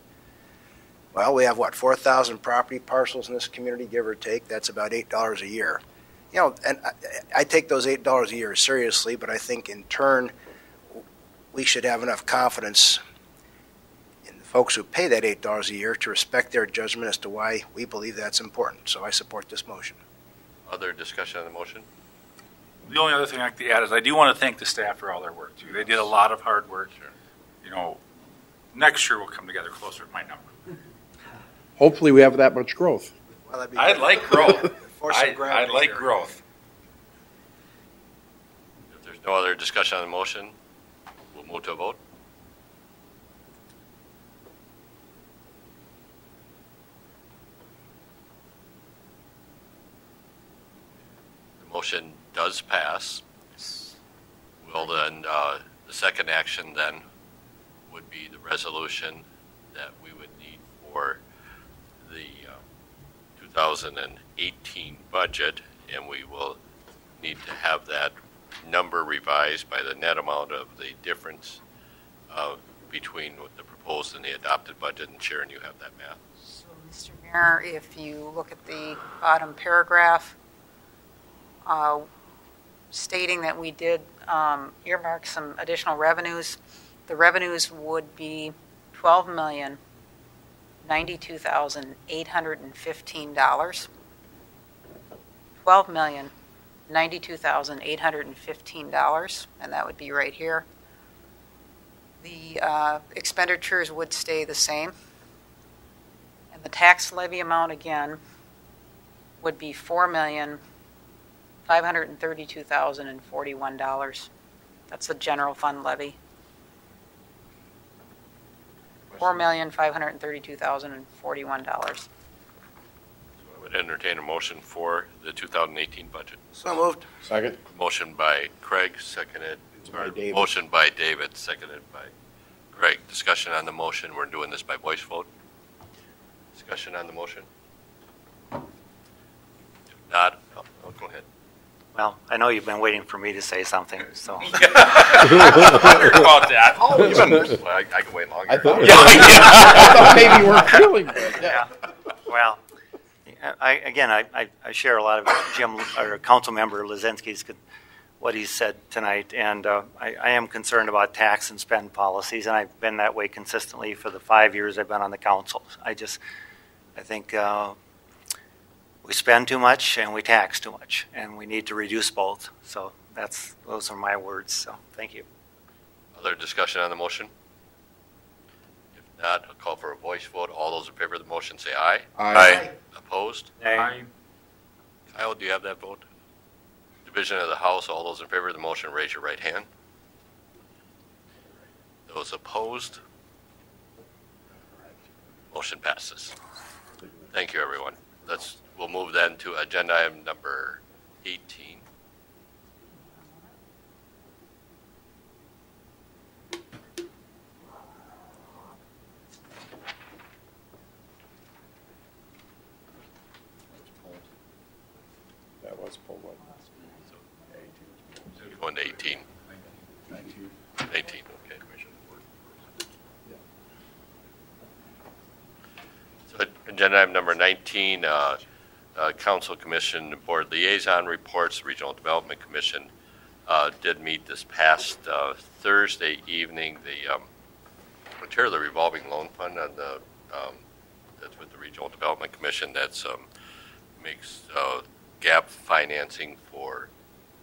Well, we have, what, 4,000 property parcels in this community, give or take. That's about $8 a year. You know, and I take those $8 a year seriously, but I think in turn we should have enough confidence in the folks who pay that $8 a year to respect their judgment as to why we believe that's important. So I support this motion. Other discussion on the motion? The only other thing I'd like to add is I do want to thank the staff for all their work too. They did a lot of hard work. Sure. You know, next year we'll come together closer to my number. Hopefully we have that much growth. Well, that'd be I'd good. like growth. For some I gravity like here. growth. If there's no other discussion on the motion, we'll move to a vote. The motion does pass. Well, then, the second action then would be the resolution that we would need for the 2018 budget, and we will need to have that number revised by the net amount of the difference between the proposed and the adopted budget. And Sharon, you have that math. So, Mr. Mayor, if you look at the bottom paragraph, stating that we did earmark some additional revenues, the revenues would be $12,092,815. $12,092,815, and that would be right here. The expenditures would stay the same, and the tax levy amount again would be $4,532,041. That's the general fund levy. $4,532,041. So I would entertain a motion for the 2018 budget. So moved. Second? Motion by Craig, seconded. By David. Motion by David, seconded by Craig. Discussion on the motion. We're doing this by voice vote. Discussion on the motion? If not, go ahead. Well, I know you've been waiting for me to say something, so. I wondered about that. Well, I can wait longer. I thought maybe you weren't feeling good. Yeah. Well, I share a lot of Jim, or Council Member Lizinski's, what he said tonight, and I am concerned about tax and spend policies, and I've been that way consistently for the 5 years I've been on the council. I think we spend too much and we tax too much, and we need to reduce both. So those are my words. So thank you. Other discussion on the motion? If not, I'll call for a voice vote. All those in favor of the motion say aye. Aye. Opposed? Aye. Kyle, do you have that vote? Division of the House, all those in favor of the motion, raise your right hand. Those opposed? Motion passes. Thank you, everyone. We'll move then to agenda item number 18. That was pulled up. Going to 18. 19, okay. So agenda item number 19, Council Commission Board Liaison Reports. Regional Development Commission did meet this past Thursday evening. The chair of the revolving loan fund on that's with the Regional Development Commission. That's makes gap financing for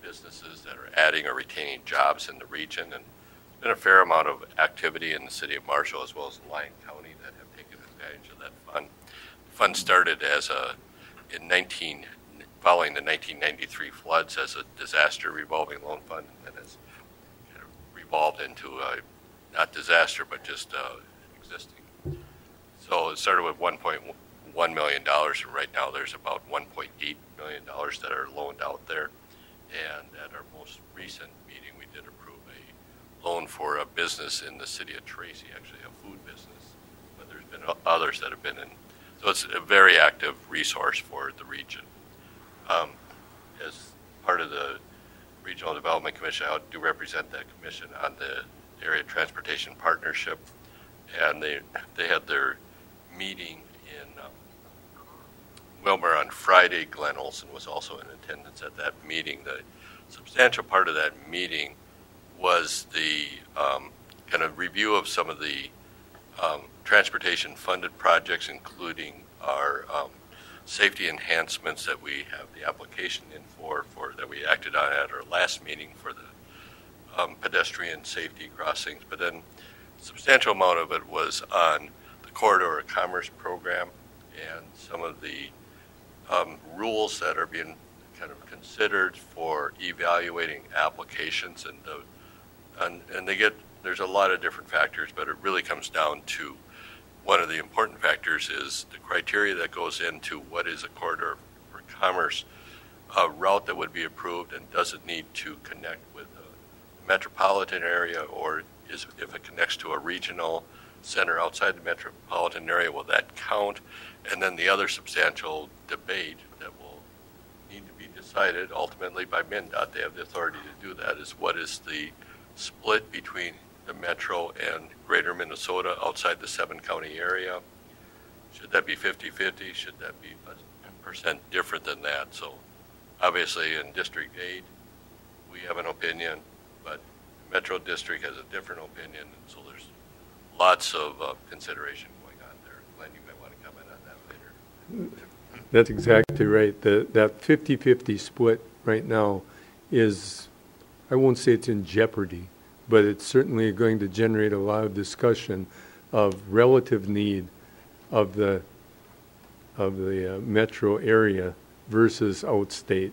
businesses that are adding or retaining jobs in the region. And there's been a fair amount of activity in the city of Marshall as well as in Lyon County that have taken advantage of that fund. The fund started as following the 1993 floods as a disaster revolving loan fund, and has kind of revolved into not disaster, but just existing. So it started with $1.1 million, and right now there's about $1.8 million that are loaned out there. And at our most recent meeting, we did approve a loan for a business in the city of Tracy, actually a food business, but there's been others that have been in. So it's a very active resource for the region. As part of the Regional Development Commission, I do represent that commission on the Area Transportation Partnership, and they had their meeting in Wilmer on Friday. Glenn Olson was also in attendance at that meeting. The substantial part of that meeting was the kind of review of some of the transportation funded projects, including our safety enhancements that we have the application in for that we acted on at our last meeting for the pedestrian safety crossings. But then a substantial amount of it was on the Corridor of Commerce program and some of the rules that are being kind of considered for evaluating applications, and there's a lot of different factors, but it really comes down to one of the important factors is the criteria that goes into what is a corridor for commerce route that would be approved, and does it need to connect with a metropolitan area, or if it connects to a regional center outside the metropolitan area, will that count? And then the other substantial debate that will need to be decided ultimately by MnDOT, they have the authority to do that, is what is the split between the metro and greater Minnesota outside the 7-county area. Should that be 50-50? Should that be a percent different than that? So obviously in District 8, we have an opinion, but Metro District has a different opinion, and so there's lots of consideration going on there. Glenn, you might want to comment on that later. That's exactly right. That 50-50 split right now is, I won't say it's in jeopardy, but it's certainly going to generate a lot of discussion of relative need of the metro area versus outstate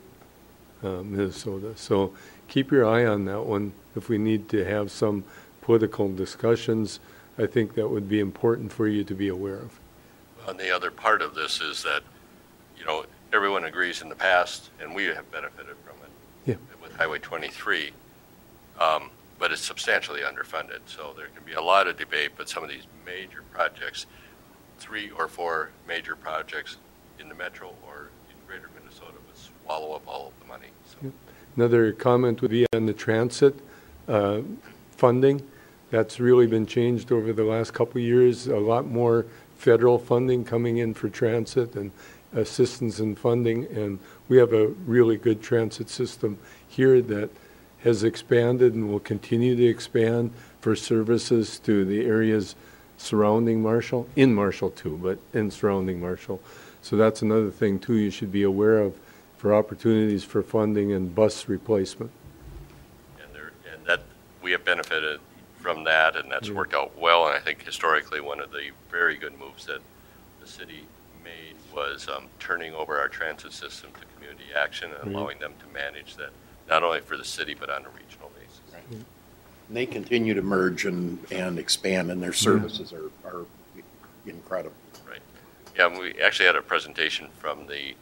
Minnesota. So keep your eye on that one. If we need to have some political discussions, I think that would be important for you to be aware of. And the other part of this is that, everyone agrees in the past, and we have benefited from it with Highway 23, but it's substantially underfunded. So there can be a lot of debate, but some of these major projects, 3 or 4 major projects in the metro or in greater Minnesota would swallow up all of the money. So. Another comment would be on the transit funding. That's really been changed over the last couple of years. A lot more federal funding coming in for transit and assistance in funding, and we have a really good transit system here that has expanded and will continue to expand for services to the areas surrounding Marshall, in Marshall too, but in surrounding Marshall. So that's another thing too you should be aware of for opportunities for funding and bus replacement. And that we have benefited from that, and that's worked out well. And I think historically one of the very good moves that the city made was turning over our transit system to Community Action and allowing them to manage that, not only for the city but on a regional basis. Right. And they continue to merge and expand, and their services are incredible. Right. Yeah, and we actually had a presentation from the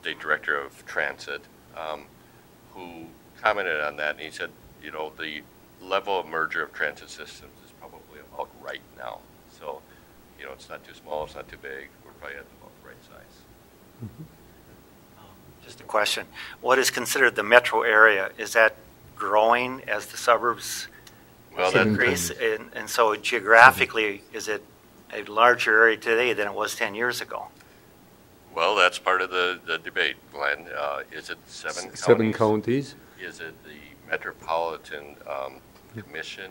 State Director of Transit who commented on that, and he said, the level of merger of transit systems is probably about right now. So, it's not too small, it's not too big. We're probably at about the right size. Just a question. What is considered the metro area? Is that growing as the suburbs increase? And so geographically, is it a larger area today than it was 10 years ago? Well, that's part of the debate, Glenn. Is it 7 counties? 7 counties. Is it the Metropolitan Commission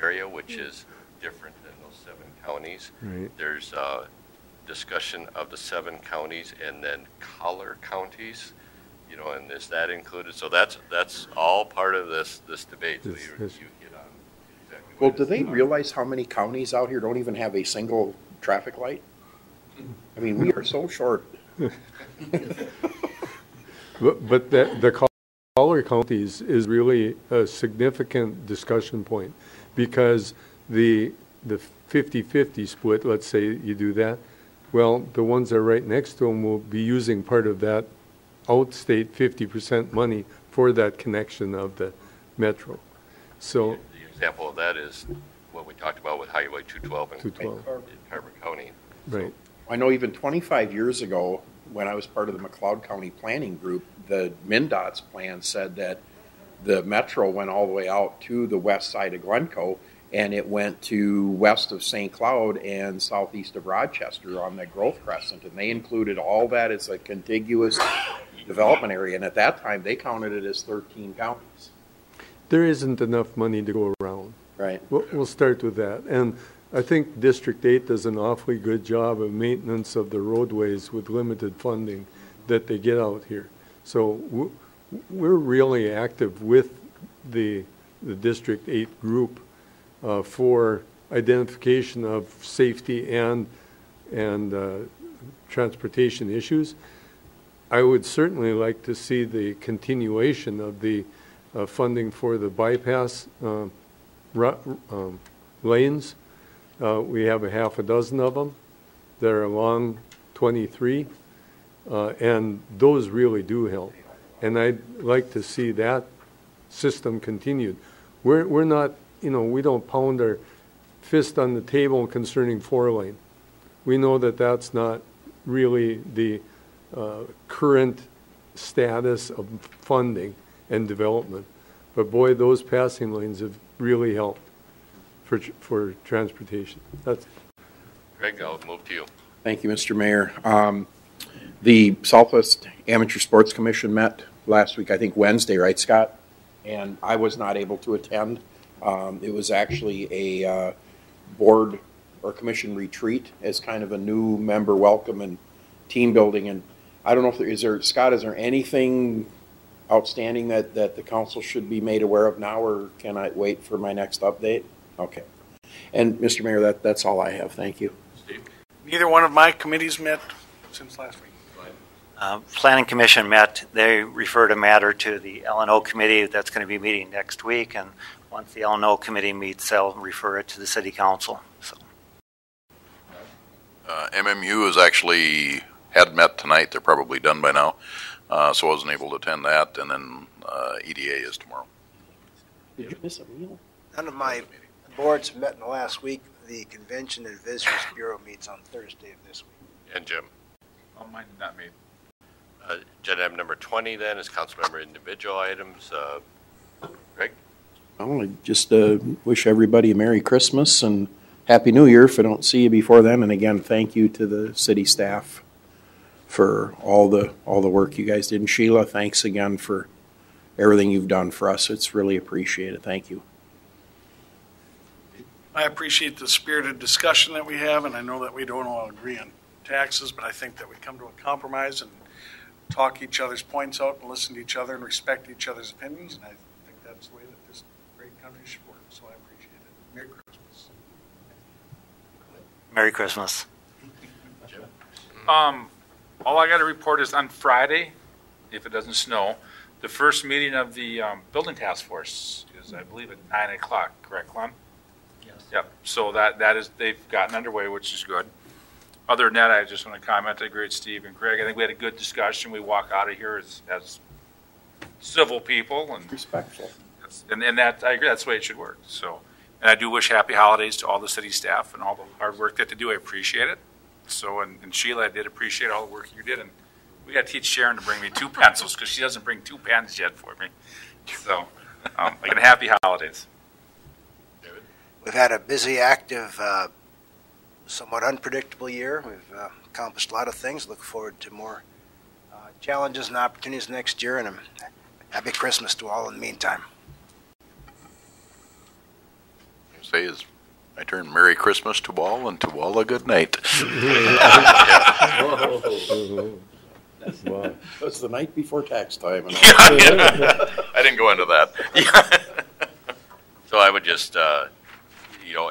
area, which is different than those 7 counties? Right. There's discussion of the 7 counties and then collar counties, and is that included? So that's all part of this debate. So you hit on exactly Well, do they realize how many counties out here don't even have a single traffic light? I mean, we are so short. But the Collier counties is really a significant discussion point, because the 50-50 split, let's say you do that, well, the ones that are right next to them will be using part of that outstate 50% money for that connection of the metro. So the example of that is what we talked about with Highway 212 in Carver County. Right. I know even 25 years ago, when I was part of the McLeod County Planning Group, the MnDOT's plan said that the metro went all the way out to the west side of Glencoe, and it went to west of St. Cloud and southeast of Rochester on the Growth Crescent, and they included all that as a contiguous development area, and at that time they counted it as 13 counties. There isn't enough money to go around. Right. We'll start with that. And I think District 8 does an awfully good job of maintenance of the roadways with limited funding that they get out here. So we're really active with the District 8 group for identification of safety and transportation issues. I would certainly like to see the continuation of the funding for the bypass lanes. We have a half a dozen of them. They're along 23, and those really do help. And I'd like to see that system continued. We're not, we don't pound our fist on the table concerning 4-lane. We know that that's not really the current status of funding and development. But boy, those passing lanes have really helped for transportation. That's Greg, I'll move to you. Thank you, Mr. Mayor. The Southwest Amateur Sports Commission met last week, I think Wednesday, right, Scott? And I was not able to attend. It was actually a board or commission retreat as kind of a new member welcome and team building. And I don't know if Scott, is there anything outstanding that the council should be made aware of now, or can I wait for my next update? Okay. And Mr. Mayor, that's all I have. Thank you. Steve? Neither one of my committees met since last week. Planning Commission met. They referred a matter to the L&O committee that's going to be meeting next week, and once the L&O committee meets, they'll refer it to the city council. So. MMU has actually had met tonight. They're probably done by now, so I wasn't able to attend that. And then EDA is tomorrow. Did you miss a meal? None of my boards met in the last week. The Convention and Visitors Bureau meets on Thursday of this week. And Jim? Oh, mine did not meet. Agenda item number 20 then is council member individual items. Greg? I want to just wish everybody a Merry Christmas and Happy New Year if I don't see you before then. And again, thank you to the city staff for all the work you guys did. And Sheila, thanks again for everything you've done for us. It's really appreciated. Thank you. I appreciate the spirited discussion that we have, and I know that we don't all agree on taxes, but I think that we come to a compromise and talk each other's points out and listen to each other and respect each other's opinions, and I think that's the way that this great country should work, so I appreciate it. Merry Christmas. Merry Christmas. All I got to report is on Friday, if it doesn't snow, the first meeting of the building task force is, I believe, at 9 o'clock, correct, Glenn? Yes. Yep, so that is, they've gotten underway, which is good. Other than that, I just want to comment. I agree with Steve and Greg. I think we had a good discussion. We walk out of here as civil people and respectful. And that, I agree, that's the way it should work. So, and I do wish happy holidays to all the city staff and all the hard work that they do. I appreciate it. So, and Sheila, I did appreciate all the work you did. And we got to teach Sharon to bring me 2 pencils because she doesn't bring 2 pens yet for me. So, again, happy holidays. David? We've had a busy, active, somewhat unpredictable year. We've accomplished a lot of things. Look forward to more challenges and opportunities next year, and a happy Christmas to all in the meantime. Say is I turn Merry Christmas to all, and to all a good night. That's the night before tax time. And I didn't go into that. So I would just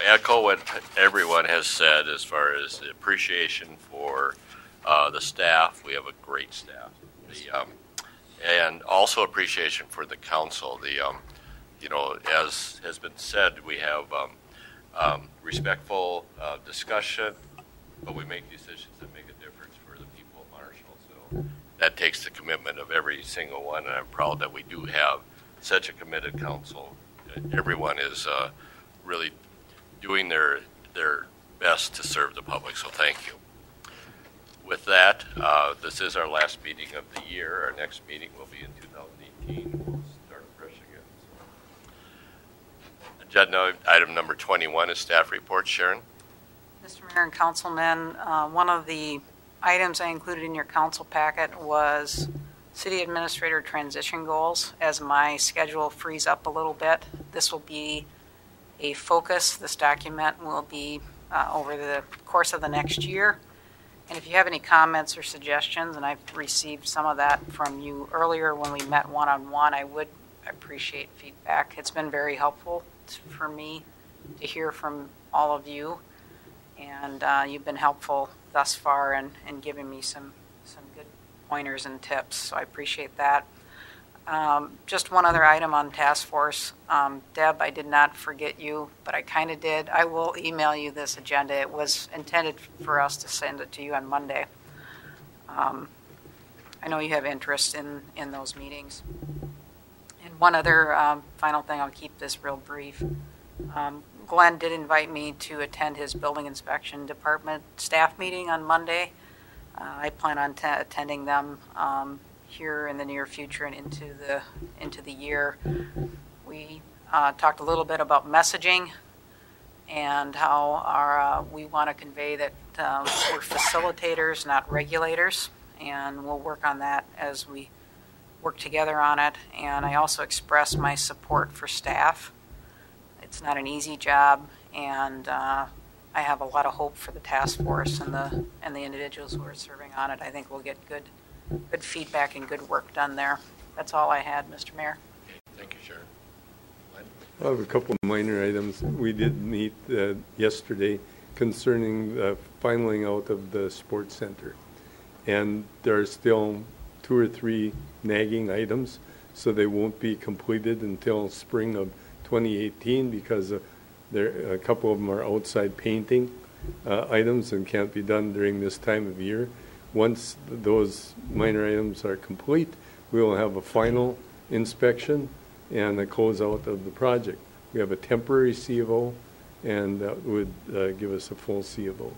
echo what everyone has said as far as the appreciation for the staff. We have a great staff. And also appreciation for the council. As has been said, we have respectful discussion, but we make decisions that make a difference for the people of Marshall. So that takes the commitment of every single one, and I'm proud that we do have such a committed council. Everyone is really doing their best to serve the public, so thank you. With that, this is our last meeting of the year. Our next meeting will be in 2018. We'll start fresh again. So. Agenda item number 21 is staff report. Sharon? Mr. Mayor and Councilmen, one of the items I included in your council packet was city administrator transition goals. As my schedule frees up a little bit, this will be a focus. This document will be over the course of the next year. And if you have any comments or suggestions, and I've received some of that from you earlier when we met one-on-one, I would appreciate feedback. It's been very helpful for me to hear from all of you, and you've been helpful thus far in giving me some good pointers and tips, so I appreciate that. Just one other item on task force. Deb, I did not forget you, but I kind of did. I will email you this agenda. It was intended for us to send it to you on Monday. I know you have interest in those meetings. And one other final thing, I'll keep this real brief. Glenn did invite me to attend his building inspection department staff meeting on Monday. I plan on attending them here in the near future and into the year. We talked a little bit about messaging and how we want to convey that we're facilitators, not regulators, and we'll work on that as we work together on it. And I also expressed my support for staff. It's not an easy job, and I have a lot of hope for the task force and the individuals who are serving on it. I think we'll get good feedback and good work done there. That's all I had, Mr. Mayor. Okay, thank you, Sharon. I have a couple of minor items. We did meet yesterday concerning the finaling out of the sports center. And there are still 2 or 3 nagging items, so they won't be completed until spring of 2018 because a couple of them are outside painting items and can't be done during this time of year. Once those minor items are complete, we will have a final inspection and a closeout of the project. We have a temporary C of O, and that would give us a full C of O.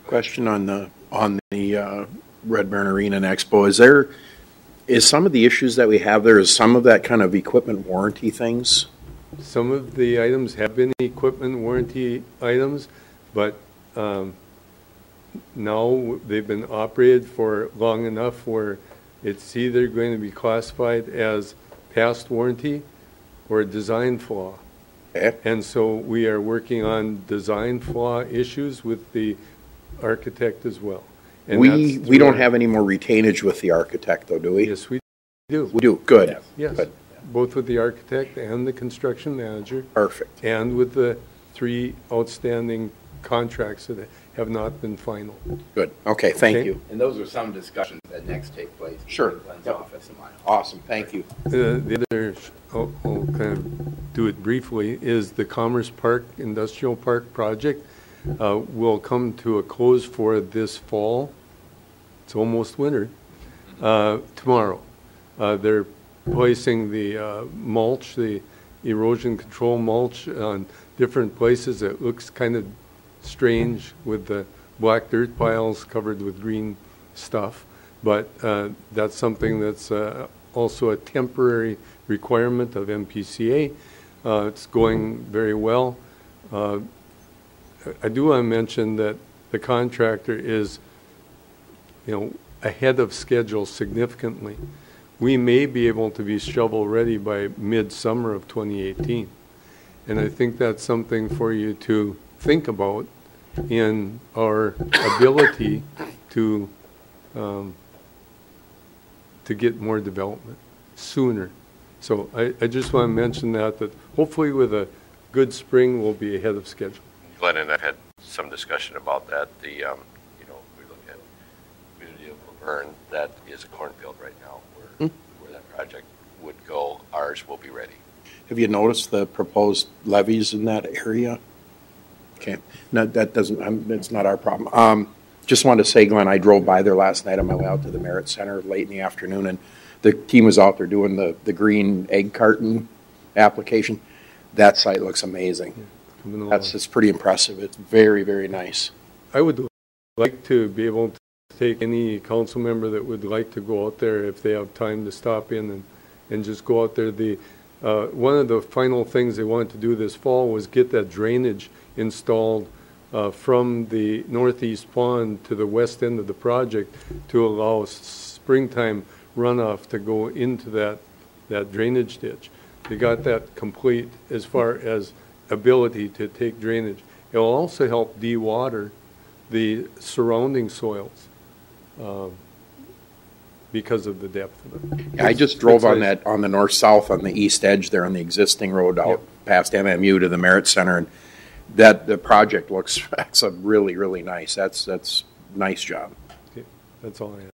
Question on the Red Barn Arena and Expo. Is some of the issues that we have there, is some of that kind of equipment warranty things? Some of the items have been equipment warranty items, but now they've been operated for long enough where it's either going to be classified as past warranty or a design flaw. Okay. And so we are working on design flaw issues with the architect as well. And we don't have any more retainage with the architect, though, do we? Yes, we do. We do. Good. Yes. Good. Both with the architect and the construction manager. Perfect. And with the 3 outstanding contracts that have not been final. Good. Okay, thank you. And those are some discussions that next take place. Sure. In Glenn's office and mine. Awesome. Thank you. The other, I'll kind of do it briefly, is the Commerce Park Industrial Park project will come to a close for this fall. It's almost winter. Tomorrow. They're placing the mulch, the erosion control mulch on different places. It looks kind of strange with the black dirt piles covered with green stuff, but that's something that's also a temporary requirement of MPCA. It's going very well. I do want to mention that the contractor is, ahead of schedule significantly. We may be able to be shovel ready by midsummer of 2018. And I think that's something for you to think about in our ability to get more development sooner. So I just want to mention that hopefully with a good spring, we'll be ahead of schedule. Glenn and I've had some discussion about that. We look at community of Laverne, that is a cornfield right now where that project would go. Ours will be ready. Have you noticed the proposed levees in that area? Okay, no, that doesn't, it's not our problem. Just wanted to say, Glenn, I drove by there last night on my way out to the Merit Center late in the afternoon, and the team was out there doing the green egg carton application. That site looks amazing. It's pretty impressive. It's very, very nice. I would like to be able to take any council member that would like to go out there if they have time to stop in and just go out there. One of the final things they wanted to do this fall was get that drainage installed from the northeast pond to the west end of the project to allow springtime runoff to go into that drainage ditch. They got that complete as far as ability to take drainage. It will also help de-water the surrounding soils because of the depth of it. Yeah, I just drove on the north-south on the east edge there on the existing road out past MMU to the Merit Center, and that the project looks really, really nice. That's nice job. Okay. That's all I have.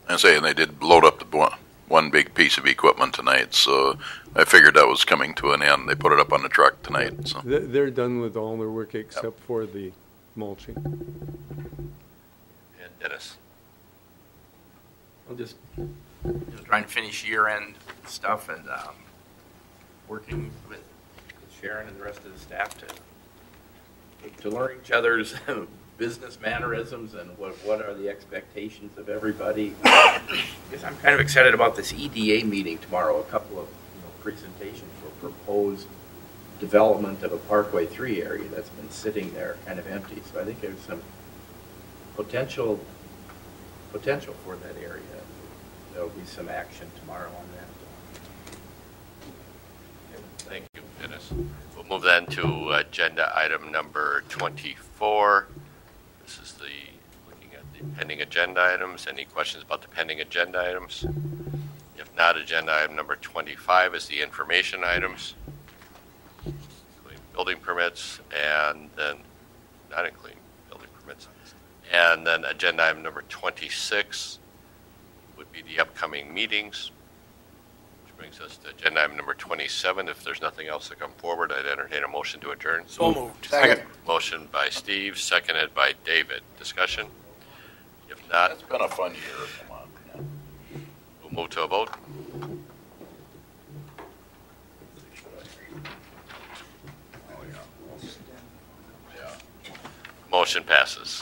And they did load up the one big piece of equipment tonight, so I figured that was coming to an end. They put it up on the truck tonight. So they're done with all their work except for the mulching. And Dennis. I'm just trying to finish year-end stuff and working with Sharon and the rest of the staff to learn each other's business mannerisms and what are the expectations of everybody. I guess I'm kind of excited about this EDA meeting tomorrow, a couple of presentations for proposed development of a Parkway 3 area that's been sitting there kind of empty. So I think there's some potential for that area. There'll be some action tomorrow on that. Thank you, Dennis. We'll move then to agenda item number 24. This is looking at the pending agenda items. Any questions about the pending agenda items? If not, agenda item number 25 is the information items, including building permits, and then not including building permits. And then agenda item number 26 would be the upcoming meetings, which brings us to agenda item number 27. If there's nothing else to come forward, I'd entertain a motion to adjourn. So moved. Second. Motion by Steve, seconded by David. Discussion? If not, it's been a fun year. Come on. Yeah. We'll move to a vote. Motion passes.